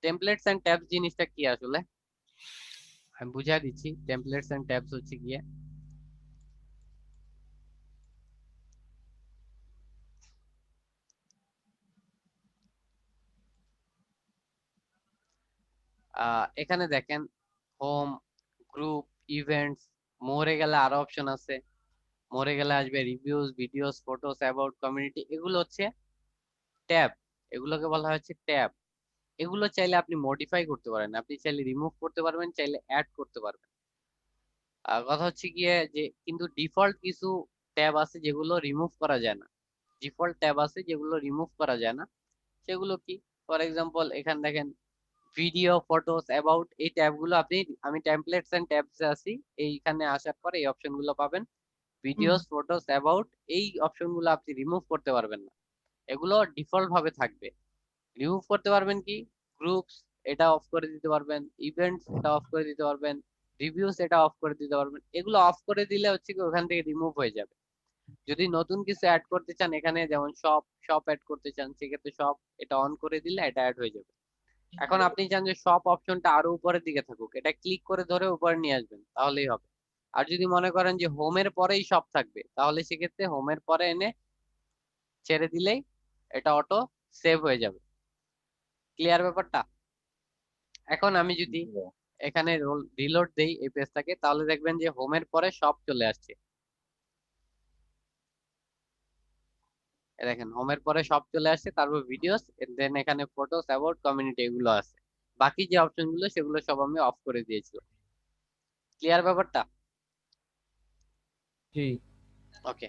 Speaker 1: Templates and tabs জিনিসটা কি আসলে আমি বুঝিয়ে দিচ্ছি। টেমপ্লেটস এন্ড ট্যাবস হচ্ছে গিয়ে এখানে দেখেন হোম, গ্রুপ, ইভেন্টস, মোরে গেলে আরো অপশন আছে। মোরে গেলে আসবে reviews, videos, photos, about, community, এগুলো হচ্ছে ট্যাব। এগুলোকে বলা হচ্ছে ট্যাব। এগুলো চাইলে আপনি মডিফাই করতে পারেন, আপনি চাইলে রিমুভ করতে পারবেন, চাইলে অ্যাড করতে পারবেন। কথা হচ্ছে গিয়ে যে কিন্তু ডিফল্ট কিছু ট্যাব আছে যেগুলো রিমুভ করা যায় না। ডিফল্ট ট্যাব আছে যেগুলো রিমুভ করা যায় না, সেগুলো কি? ফর এক্সাম্পল এখানে দেখেন ভিডিও, ফটোস, অ্যাবাউট, এই ট্যাবগুলো আপনি, আমি টেমপ্লেটস এন্ড ট্যাবসে আছি, এইখানে আসার পরে এই অপশনগুলো পাবেন। ভিডিওস, ফটোস, অ্যাবাউট, এই অপশনগুলো আপনি রিমুভ করতে পারবেন না, এগুলো ডিফল্ট ভাবে থাকবে। রিমুভ করতে পারবেন কি? গ্রুপস, এটা অফ করে দিতে পারবেন। ইভেন্টস, এটা অফ করে দিতে পারবেন। রিভিউস, এটা অফ করে দিতে পারবেন। এগুলো অফ করে দিলে হচ্ছে কি ওখান থেকে রিমুভ হয়ে যাবে। যদি নতুন কিছু অ্যাড করতে চান, এখানে যেমন শপ শপ অ্যাড করতে চান, সেক্ষেত্রে শপ এটা অন করে দিলে এটা অ্যাড হয়ে যাবে। এখন আপনি চান যে শপ অপশনটা আরো উপরের দিকে থাকুক, এটা ক্লিক করে ধরে উপরে নিয়ে আসবেন, তাহলেই হবে। আর যদি মনে করেন যে হোমের পরেই শপ থাকবে, তাহলে সেক্ষেত্রে হোমের পরে এনে ছেড়ে দিলেই এটা অটো সেভ হয়ে যাবে। ক্লিয়ার ব্যাপারটা? এখন আমি যদি এখানে রিলোড দেই এই পেজটাকে, তাহলে দেখবেন যে হোমের পরে সব চলে আসছে। দেখেন হোমের পরে সব চলে আসছে, তারপর ভিডিওস, দেন এখানে ফটোস, অ্যাবাউট, কমিউনিটি, এগুলো আছে। বাকি যে অপশন গুলো সেগুলো সব আমি অফ করে দিয়েছিলাম। ক্লিয়ার ব্যাপারটা?
Speaker 3: জি।
Speaker 1: ওকে,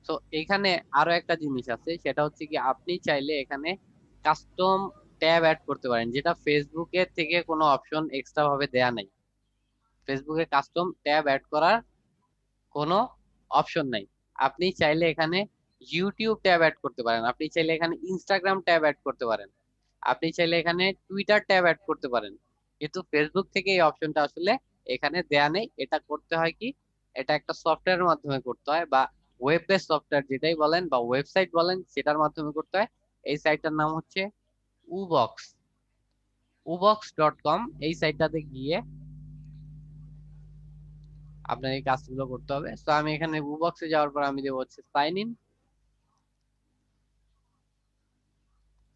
Speaker 1: তো এখানে আরো একটা জিনিস আছে, সেটা হচ্ছে কি আপনি চাইলে এখানে কাস্টম ট্যাব অ্যাড করতে পারেন, যেটা ফেসবুকের থেকে কোনো অপশন এক্সট্রা ভাবে দেয়া নাই। ফেসবুকে কাস্টম ট্যাব অ্যাড করার কোনো অপশন নাই। আপনি চাইলে এখানে ইউটিউব ট্যাব অ্যাড করতে পারেন, আপনি চাইলে এখানে ইনস্টাগ্রাম ট্যাব অ্যাড করতে পারেন, আপনি চাইলে এখানে টুইটার ট্যাব অ্যাড করতে পারেন। কিন্তু ফেসবুক থেকে এই অপশনটা আসলে এখানে দেয়া নেই। এটা করতে হয় কি, এটা একটা সফটওয়্যারের মাধ্যমে করতে হয়, বা ওয়েব বেস সফটওয়্যার যেটাই বলেন বা ওয়েবসাইট বলেন, সেটার মাধ্যমে করতে হয়। এই সাইটটার নাম হচ্ছে উবক্স, ubox.com। এই সাইটটাতে গিয়ে আপনার এই কাজগুলো করতে হবে। তো আমি এখানে উবক্সে যাওয়ার পর আমি দেবো হচ্ছে সাইন ইন।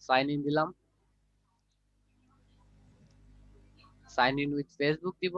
Speaker 1: সাইন ইন দিলাম, সাইন ইন উইথ ফেসবুক দিব।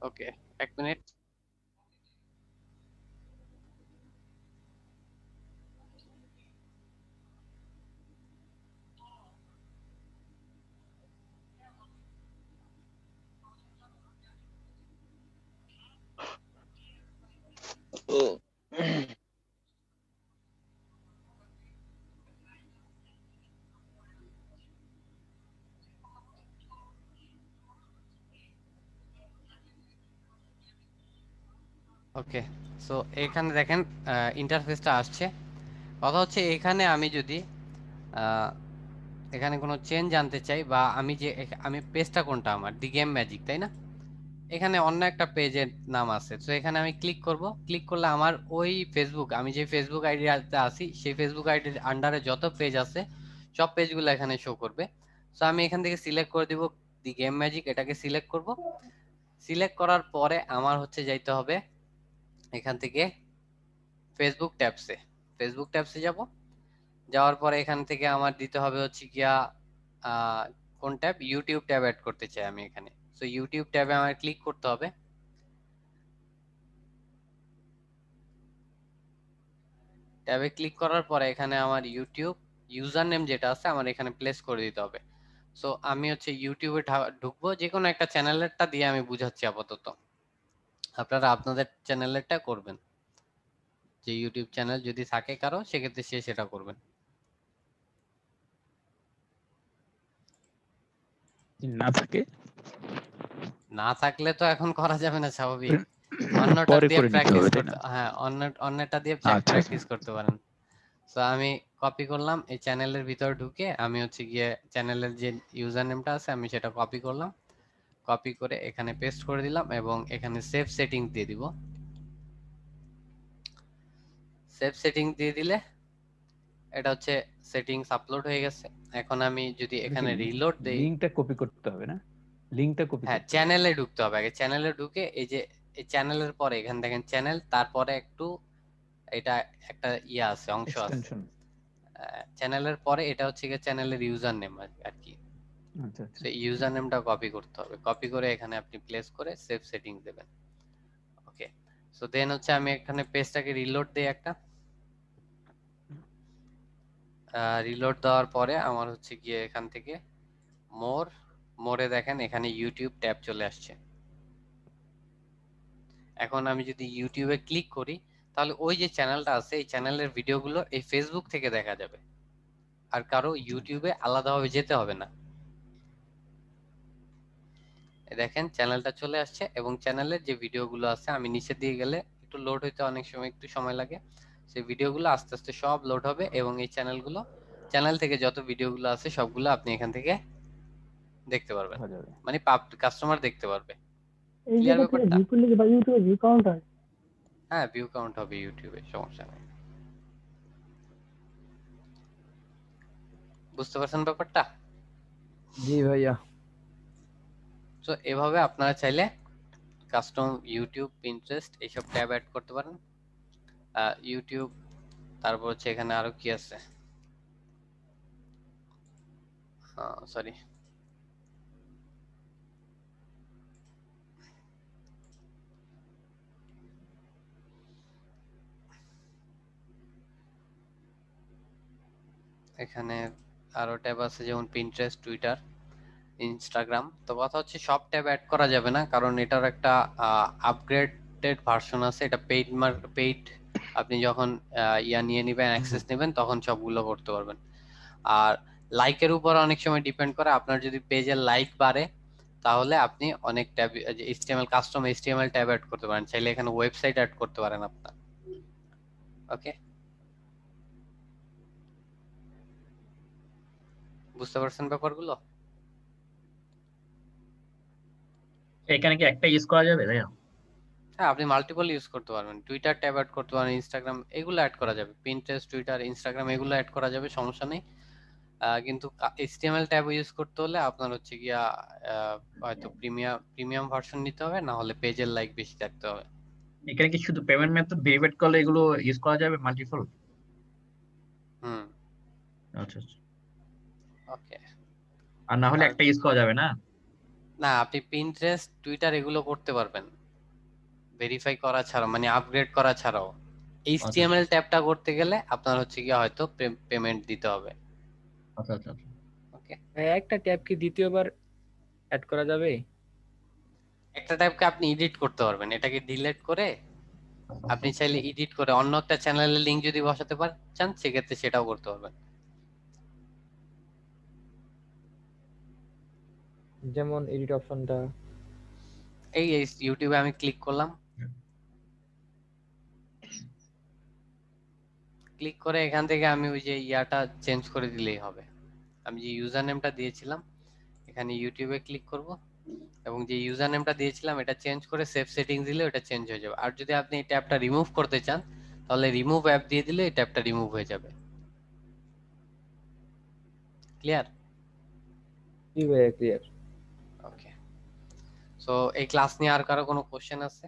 Speaker 1: ওকে, 1 মিনিট।
Speaker 5: ও
Speaker 1: ওকে, সো এখানে দেখেন ইন্টারফেসটা আসছে। কথা হচ্ছে এখানে আমি যদি আহ, এখানে কোনো চেঞ্জ আনতে চাই, বা আমি যে আমি পেজটা কোনটা, আমার দি গেম ম্যাজিক, তাই না? এখানে অন্য একটা পেজের নাম আছে, তো এখানে আমি ক্লিক করব। ক্লিক করলে আমার ওই ফেসবুক, আমি যে ফেসবুক আইডিতে আছি সেই ফেসবুক আইডির আন্ডারে যত পেজ আছে সব পেজগুলো এখানে শো করবে। তো আমি এখান থেকে সিলেক্ট করে দিব দি গেম ম্যাজিক, এটাকে সিলেক্ট করব। সিলেক্ট করার পরে আমার হচ্ছে যাইতে হবে এখান থেকে ফেসবুক ট্যাবসে। ফেসবুক ট্যাবসে যাব, যাওয়ার পরে এখান থেকে আমার দিতে হবে হচ্ছে গিয়া কোন ট্যাব, ইউটিউব ট্যাব অ্যাড করতে চাই আমি এখানে। তো ইউটিউব ট্যাবে আমার ক্লিক করতে হবে। ট্যাবে ক্লিক করার পরে এখানে আমার ইউটিউব ইউজার নেম যেটা আছে আমার এখানে প্লেস করে দিতে হবে। সো আমি হচ্ছে ইউটিউবে ঢুকবো, যে কোনো একটা চ্যানেলেরটা দিয়ে আমি বুঝাচ্ছি আপাতত, আপনারা আপনাদের চ্যানেলেরটা করবেন। যে ইউটিউব চ্যানেল যদি থাকে কারো, সেক্ষেত্রে সে সেটা করবেন।
Speaker 4: না থাকে
Speaker 1: না থাকলে তো এখন করা যাবে না, স্বাভাবিক। অন্যটা
Speaker 4: পরে
Speaker 1: দিয়ে
Speaker 4: করে নিতে
Speaker 1: প্র্যাকটিস
Speaker 4: হবে, তাই
Speaker 1: করতে,
Speaker 4: না?
Speaker 1: হ্যাঁ অন্যটা দিয়ে
Speaker 4: আচ্ছা আচ্ছা।
Speaker 1: প্র্যাকটিস করতে পারেন। তো আমি কপি করলাম, এই চ্যানেলের ভিতর ঢুকে আমি হচ্ছে গিয়ে চ্যানেলের যে ইউজার নেমটা আছে আমি সেটা কপি করলাম। কপি করে এখানে পেস্ট করে দিলাম এবং এখানে সেভ সেটিং দিয়ে দিব। সেভ সেটিং দিয়ে দিলে এটা হচ্ছে সেটিংস আপলোড হয়ে গেছে। এখন আমি যদি এখানে রিলোড দেই,
Speaker 4: লিংকটা কপি করতে হবে না? লিংকটা কপি
Speaker 1: হ্যাঁ
Speaker 4: করতে হবে।
Speaker 1: চ্যানেলে ঢুকতে হবে আগে। চ্যানেলে ঢুকে এই যে এই চ্যানেলের পরে এখানে দেখেন চ্যানেল, তারপরে একটু এটা একটা ইয়ে আছে, অংশ আছে
Speaker 4: এক্সটেনশন।
Speaker 1: চ্যানেলের পরে, এটা হচ্ছে গিয়ে চ্যানেলের ইউজার নেম আর কি।
Speaker 4: আচ্ছা আচ্ছা।
Speaker 1: সেই ইউজার নেমটা কপি করতে হবে, কপি করে এখানে আপনি প্লেস করে সেভ সেটিং দেবেন। ওকে, সো দেন হচ্ছে আমি এখানে পেজটাকে রিলোড দেই একটা। রিলোড দেওয়ার পরে আমার হচ্ছে গিয়ে এখান থেকে মোরে দেখেন এখানে ইউটিউব ট্যাব চলে আসছে। এখন আমি যদি ইউটিউবে ক্লিক করি, তাহলে ওই যে চ্যানেলটা আছে এই চ্যানেলের ভিডিওগুলো এই ফেসবুক থেকে দেখা যাবে, আর কারো ইউটিউবে আলাদাভাবে যেতে হবে না। দেখেন চ্যানেলটা চলে আসছে এবং চ্যানেলের যে ভিডিওগুলো আছে, আমি নিচে দিয়ে গেলে একটু লোড হইতে অনেক সময় একটু সময় লাগে, সেই ভিডিওগুলো আস্তে আস্তে সব লোড হবে এবং এই চ্যানেল থেকে যত ভিডিওগুলো আছে সবগুলো আপনি এখান থেকে দেখতে পারবেন,
Speaker 4: দেখা যাবে।
Speaker 1: মানে কাস্টমার দেখতে পারবে।
Speaker 7: এই
Speaker 1: ক্লিয়ার
Speaker 7: জায়গা থেকে
Speaker 1: ব্যাপারটা?
Speaker 7: ভিউ করলে কি বা ইউটিউবে ভিউ কাউন্ট হয়?
Speaker 1: হ্যাঁ ভিউ কাউন্ট হবে ইউটিউবে, সমস্যা নেই। বুঝতে পারছেন ব্যাপারটা?
Speaker 3: জি ভাইয়া।
Speaker 1: তো এভাবে আপনারা চাইলে কাস্টম ইউটিউব, পিন্টারেস্ট এইসব ট্যাব অ্যাড করতে পারেন। ইউটিউব, তারপর হচ্ছে এখানে আরো কি আছে, সরি এখানে আরো ট্যাব আছে যেমন পিন্টারেস্ট, টুইটার, ইনস্টাগ্রাম। তো কথা হচ্ছে সব ট্যাব অ্যাড করা যাবে না, কারণ এটার একটা আপগ্রেডেড ভার্সন আছে, এটা পেইড। আপনি যখন ইয়া নিয়ে নেবেন, অ্যাক্সেস নেবেন, তখন সবগুলো করতে পারবেন। আর লাইকের উপর অনেক সময় ডিপেন্ড করে, আপনার যদি পেজের লাইক বাড়ে তাহলে আপনি অনেক tab, HTML custom HTML tab add করতে পারেন, চাইলে এখানে ওয়েবসাইট অ্যাড করতে পারেন আপনার। ওকে, বুঝতে পারছেন ব্যাপারগুলো?
Speaker 10: এখানে কি একটা ইউজ করা যাবে ভাইয়া?
Speaker 1: হ্যাঁ আপনি মাল্টিপল ইউজ করতে পারবেন, টুইটার ট্যাব অ্যাড করতে পারেন, ইনস্টাগ্রাম, এগুলো অ্যাড করা যাবে, পিন্টারেস্ট, টুইটার, ইনস্টাগ্রাম এগুলো অ্যাড করা যাবে, সমস্যা নেই। কিন্তু এইচটিএমএল ট্যাব ইউজ করতে হলে আপনার হচ্ছে গিয়া হয়তো প্রিমিয়াম ভার্সন নিতে হবে, না হলে পেজের লাইক বেশি থাকতে হবে।
Speaker 10: এখানে কি শুধু পেমেন্ট মেথড ভেরিফাইড করলে এগুলো ইউজ করা যাবে মাল্টিপল?
Speaker 1: হুম,
Speaker 10: আচ্ছা আচ্ছা।
Speaker 1: ওকে।
Speaker 10: আর না হলে একটা ইউজ করা যাবে না?
Speaker 1: না, আপনি পিন্টারেস্ট, টুইটার এগুলো করতে পারবেন, ভেরিফাই করা ছাড়াও মানে আপগ্রেড করা ছাড়াও HTML ট্যাবটা করতে গেলে আপনার হচ্ছে কি হয়তো পেমেন্ট দিতে হবে।
Speaker 10: আচ্ছা আচ্ছা
Speaker 1: ওকে,
Speaker 3: একটা ট্যাব কি দ্বিতীয়বার অ্যাড করা যাবে?
Speaker 1: একটা ট্যাবকে আপনি এডিট করতে পারবেন, এটাকে ডিলিট করে আপনি চাইলে এডিট করে অন্য একটা চ্যানেলের লিংক যদি বসাতে চান সেক্ষেত্রে সেটাও করতে পারবেন।
Speaker 3: যেমন এডিট অপশনটা
Speaker 1: এই ইউটিউবে আমি ক্লিক করলাম, ক্লিক করে এখান থেকে আমি ওই যে ইয়াটা চেঞ্জ করে দিলেই হবে। আমি যে ইউজার নেমটা দিয়েছিলাম এখানে ইউটিউবে ক্লিক করব এবং যে ইউজার নেমটা দিয়েছিলাম এটা চেঞ্জ করে সেভ সেটিংস দিলে ওটা চেঞ্জ হয়ে যাবে। আর যদি আপনি এই ট্যাবটা রিমুভ করতে চান তাহলে রিমুভ অ্যাপ দিয়ে দিলে এই ট্যাবটা রিমুভ হয়ে যাবে। ক্লিয়ার?
Speaker 3: ক্লিয়ার।
Speaker 1: ওকে, সো এই ক্লাস নিয়ে আর কারো কোনো কোশ্চেন আছে?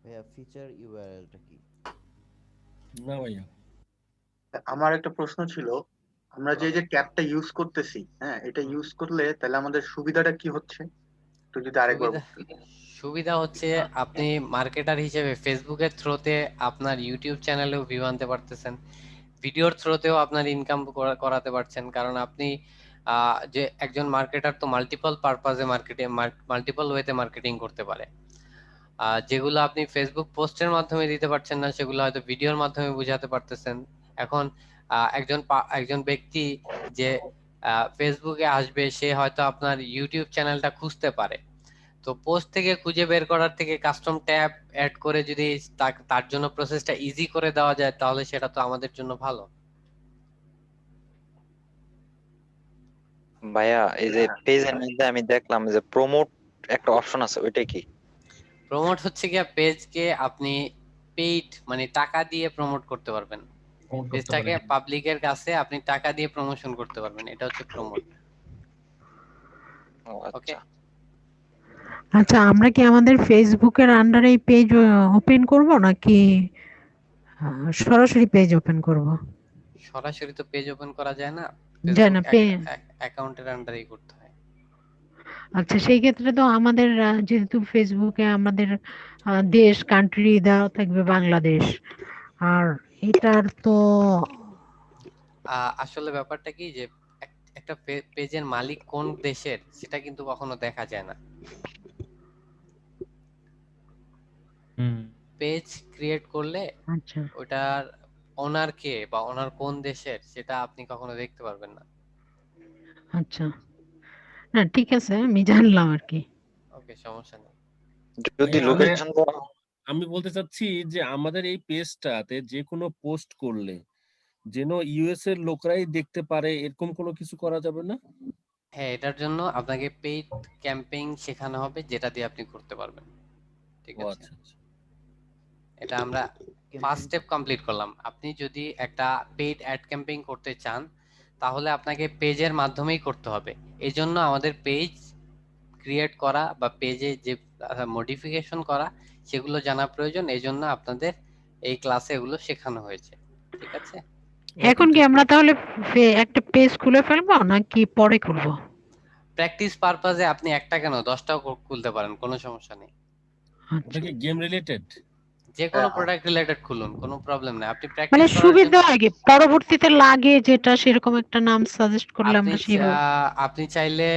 Speaker 11: ভাইয়া ফিচার ইউআরএলটা কি?
Speaker 6: না ভাইয়া।
Speaker 8: আমার একটা প্রশ্ন ছিল, আমরা যে ট্যাবটা ইউজ করতেছি, হ্যাঁ, এটা ইউজ করলে তাহলে আমাদের সুবিধাটা কি হচ্ছে একটু যদি আরেকবার বলতেন।
Speaker 1: সুবিধা হচ্ছে আপনি মার্কেটার হিসেবে ফেসবুকের থ্রুতে আপনার ইউটিউব চ্যানেলেও ভিউ আনতে পারতেছেন, ভিডিওর থ্রুতেও আপনার ইনকাম করাতে পারছেন। কারণ আপনি যে একজন মার্কেটার তো মাল্টিপল পারপাজে মাল্টিপল ওয়েতে মার্কেটিং করতে পারে। যেগুলো আপনি ফেসবুক পোস্টের মাধ্যমে দিতে পারছেন না সেগুলো হয়তো ভিডিওর মাধ্যমে বুঝাতে পারতেছেন। এখন একজন ব্যক্তি যে ফেসবুকে আসবে সে হয়তো আপনার ইউটিউব চ্যানেলটা খুঁজতে পারে, তো পোস্ট থেকে খুঁজে বের করার থেকে কাস্টম ট্যাব অ্যাড করে যদি তার জন্য প্রসেসটা ইজি করে দেওয়া যায় তাহলে সেটা তো আমাদের জন্য ভালো।
Speaker 2: ভাইয়া এই যে পেজের মধ্যে আমি দেখলাম যে প্রমোট একটা অপশন আছে, ওইটা কি?
Speaker 1: প্রমোট হচ্ছে গিয়া পেজকে আপনি পেইড মানে টাকা দিয়ে প্রমোট করতে পারবেন, পেজটাকে পাবলিকের কাছে আপনি টাকা দিয়ে প্রমোশন করতে পারবেন, এটা হচ্ছে প্রমোট। ওকে,
Speaker 12: আচ্ছা, আমরা কি আমাদের ফেসবুকের আন্ডারে এই পেজ ওপেন করব নাকি সরাসরি পেজ ওপেন করব?
Speaker 1: সরাসরি তো পেজ ওপেন করা যায় না,
Speaker 12: যায় না,
Speaker 1: অ্যাকাউন্টের আন্ডারেই করতে হয়।
Speaker 12: আচ্ছা, সেই ক্ষেত্রে তো আমাদের যেহেতু ফেসবুকে আমাদের দেশ কান্ট্রি দেওয়া থাকবে বাংলাদেশ, আর এটার তো
Speaker 1: আসলে ব্যাপারটা কি যে একটা পেজের মালিক কোন দেশের সেটা কিন্তু কখনো দেখা যায় না। পেজ ক্রিয়েট করলে
Speaker 12: আচ্ছা
Speaker 1: ওটার ওনার কে বা ওনার কোন দেশের সেটা আপনি কখনো দেখতে পারবেন না।
Speaker 12: আচ্ছা, না ঠিক আছে, আমি জানলাম আর কি।
Speaker 1: ওকে, সমস্যা নেই।
Speaker 2: যদি লোকেশন
Speaker 6: আমি বলতে চাচ্ছি যে আমাদের এই পেজটাতে যে কোনো পোস্ট করলে যেন ইউএস এর লোকরাই দেখতে পারে এরকম কোনো কিছু করা যাবে না?
Speaker 1: হ্যাঁ, এটার জন্য আপনাকে পেইড ক্যাম্পেইন শেখানো হবে যেটা দিয়ে আপনি করতে পারবেন। ঠিক আছে, এটা আমরা ফার্স্ট স্টেপ কমপ্লিট করলাম। আপনি যদি একটা পেইড অ্যাড ক্যাম্পেইন করতে চান তাহলে আপনাকে পেজের মাধ্যমেই করতে হবে। এই জন্য আমাদের পেজ ক্রিয়েট করা বা পেজে যে মডিফিকেশন করা সেগুলো জানা প্রয়োজন, এই জন্য আপনাদের এই ক্লাসে এগুলো শেখানো হয়েছে। ঠিক আছে,
Speaker 12: এখন কি আমরা তাহলে একটা পেজ খুলে ফেলবো নাকি পরে খুলবো?
Speaker 1: প্র্যাকটিস পারপাজে আপনি একটা কেন 10টাও খুলতে পারেন, কোনো সমস্যা নেই।
Speaker 6: ওটা কি গেম রিলেটেড?
Speaker 1: যে কোনো প্রোডাক্ট রিলেটেড খুলুন, কোনো প্রবলেম নাই। আপনি
Speaker 12: মানে
Speaker 1: প্র্যাকটিস করার
Speaker 12: সুবিধা
Speaker 1: জন্য
Speaker 12: লাগে, পরবর্তীতে লাগে যেটা সেরকম একটা নাম সাজেস্ট করলে আমরা সেইভাবে।
Speaker 1: আপনি চাইলে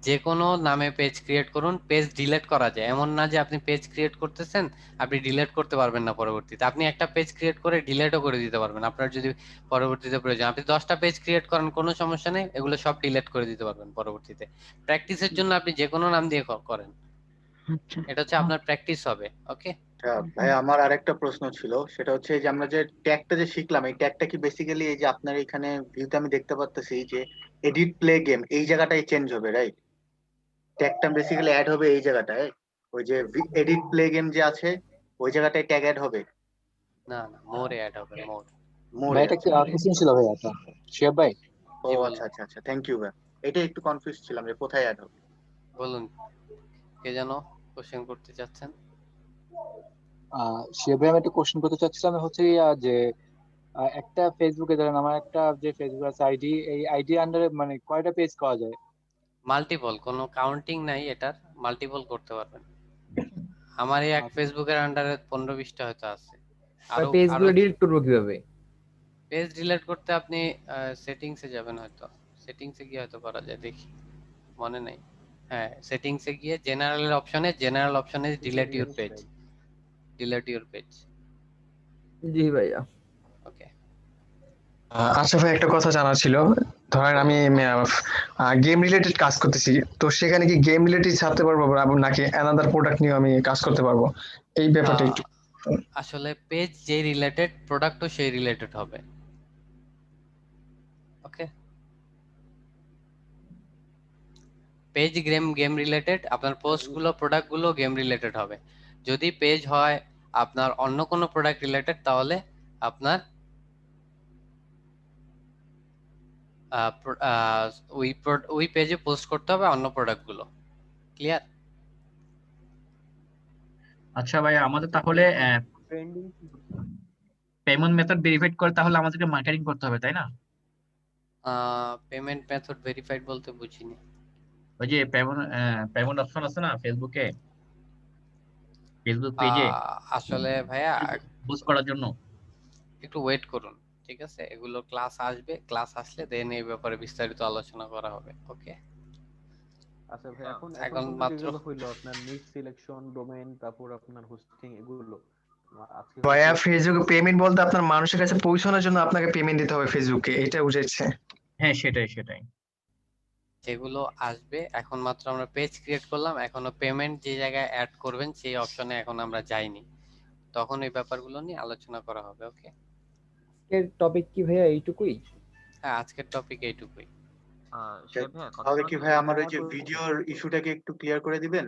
Speaker 1: যে কোনো নামে পেজ ক্রিয়েট করুন, পেজ ডিলিট করা যায় এমন না যে আপনি পেজ ক্রিয়েট করতেছেন আপনি ডিলিট করতে পারবেন না পরবর্তীতে। আপনি একটা পেজ ক্রিয়েট করে ডিলিটও করে দিতে পারবেন আপনার যদি পরবর্তীতে প্রয়োজন। আপনি 10টা পেজ ক্রিয়েট করেন, কোনো সমস্যা নেই, এগুলো সব ডিলিট করে দিতে পারবেন পরবর্তীতে। প্র্যাকটিসের জন্য আপনি যে কোনো নাম দিয়ে করেন,
Speaker 12: আচ্ছা,
Speaker 1: এটা হচ্ছে আপনার প্র্যাকটিস হবে। ওকে
Speaker 8: ভাই, আমার আরেকটা প্রশ্ন ছিল, সেটা হচ্ছে যে আমরা যে ট্যাগটা যে শিখলাম, এই ট্যাগটা কি বেসিক্যালি এই যে আপনার এখানে ভিউতে আমি দেখতে পাচ্ছি যে এডিট প্লে গেম এই জায়গাটায় চেঞ্জ হবে, রাইট? ট্যাগটা বেসিক্যালি অ্যাড হবে এই জায়গাটায়, ওই যে এডিট প্লে গেম যে আছে ওই জায়গাটায় ট্যাগ অ্যাড হবে?
Speaker 1: না না, মোরে অ্যাড হবে, মোর।
Speaker 8: মোরে
Speaker 4: এটা কি কোশ্চেন ছিল ভাই? এটা শিয়াব ভাই।
Speaker 8: ও আচ্ছা আচ্ছা আচ্ছা, থ্যাংক ইউ ভাই। এটা একটু কনফিউজ ছিলাম যে কোথায় অ্যাড হবে।
Speaker 1: বলুন, কে যেন কোশ্চেন করতে চাচ্ছেন?
Speaker 4: শিয়াব ভাই, আমি একটা কোশ্চেন করতে চাচ্ছিলাম, হচ্ছে যে একটা ফেসবুকে ধরেন আমার একটা যে ফেসবুক আছে আইডি, এই আইডি আন্ডারে মানে কয়টা পেজ করা যায়?
Speaker 1: মাল্টিপল, কোনো কাউন্টিং নাই এটার, মাল্টিপল করতে পারবেন। আমার এই এক ফেসবুকের আন্ডারে 15-20টা হয়তো আছে। আরো
Speaker 3: পেজ
Speaker 1: আরো
Speaker 3: গুলো ডিলিট করবো কিভাবে?
Speaker 1: পেজ ডিলিট করতে আপনি সেটিংসে যাবেন, হয়তো সেটিংসে গিয়ে হয়তো করা যায়, দেখি মনে নাই। হ্যাঁ, সেটিংসে গিয়ে জেনারেল অপশনে delete your page, delete your page.
Speaker 3: জি ভাইয়া।
Speaker 1: ওকে।
Speaker 9: আচ্ছা ভাই, একটা কথা জানার ছিল। ধরেন আমি গেম রিলেটেড কাজ করতেছি, তো সেখানে কি গেম রিলেটেড ছাড়তে পারবো নাকি অ্যানাদার প্রোডাক্ট নিয়ে আমি কাজ করতে পারবো, এই ব্যাপারটা একটু।
Speaker 1: আসলে পেজ যে রিলেটেড, প্রোডাক্টও সেই রিলেটেড হবে। ওকে, পেজ গেম রিলেটেড, আপনার পোস্ট গুলো প্রোডাক্ট গুলো গেম রিলেটেড হবে। যদি পেজ হয় আপনার অন্য কোনো প্রোডাক্ট রিলেটেড, তাহলে আপনার ওই পেজে পোস্ট করতে হবে অন্য প্রোডাক্ট গুলো। ক্লিয়ার?
Speaker 10: আচ্ছা ভাই, আমাদের তাহলে পেমেন্ট মেথড ভেরিফাইড করে তাহলে আমাদেরকে মার্কেটিং করতে হবে, তাই না?
Speaker 1: পেমেন্ট মেথড ভেরিফাইড বলতে বুঝিনি।
Speaker 10: ওই যে পেমেন্ট অপশন আছে না ফেসবুক পেজে
Speaker 1: আসলে ভাইয়া
Speaker 10: বুস্ট করার জন্য।
Speaker 1: একটু ওয়েট করুন, ঠিক আছে? এগুলো ক্লাস আসবে, ক্লাস আসলে দেন এই ব্যাপারে বিস্তারিত আলোচনা করা হবে। ওকে।
Speaker 11: আচ্ছা ভাই, এখন
Speaker 1: এখন
Speaker 11: পর্যন্ত
Speaker 1: মাত্র
Speaker 11: যেগুলো হইলো আপনার নিচ সিলেকশন, ডোমেইন, তারপর আপনার হোস্টিং, এগুলো আজকে
Speaker 9: ভাইয়া
Speaker 11: হচ্ছে
Speaker 9: ফেসবুকে পেমেন্ট বলতে আপনার মানুষের কাছে পৌঁছানোর জন্য আপনাকে পেমেন্ট দিতে হবে ফেসবুকে, এটা বুঝাচ্ছে?
Speaker 10: হ্যাঁ, সেটাই।
Speaker 1: যেগুলো আসবে, এখন মাত্র আমরা পেজ ক্রিয়েট করলাম, এখনো পেমেন্ট যে জায়গায় অ্যাড করবেন সেই অপশনে এখন আমরা যাইনি, তখন এই ব্যাপারগুলো নিয়ে আলোচনা করা হবে। ওকে,
Speaker 3: আজকের টপিক কি ভাইয়া এইটুকুই?
Speaker 1: হ্যাঁ, আজকের টপিক এইটুকুই।
Speaker 8: তাহলে কি ভাই আমার ওই যে ভিডিওর ইস্যুটাকে একটু ক্লিয়ার করে দিবেন?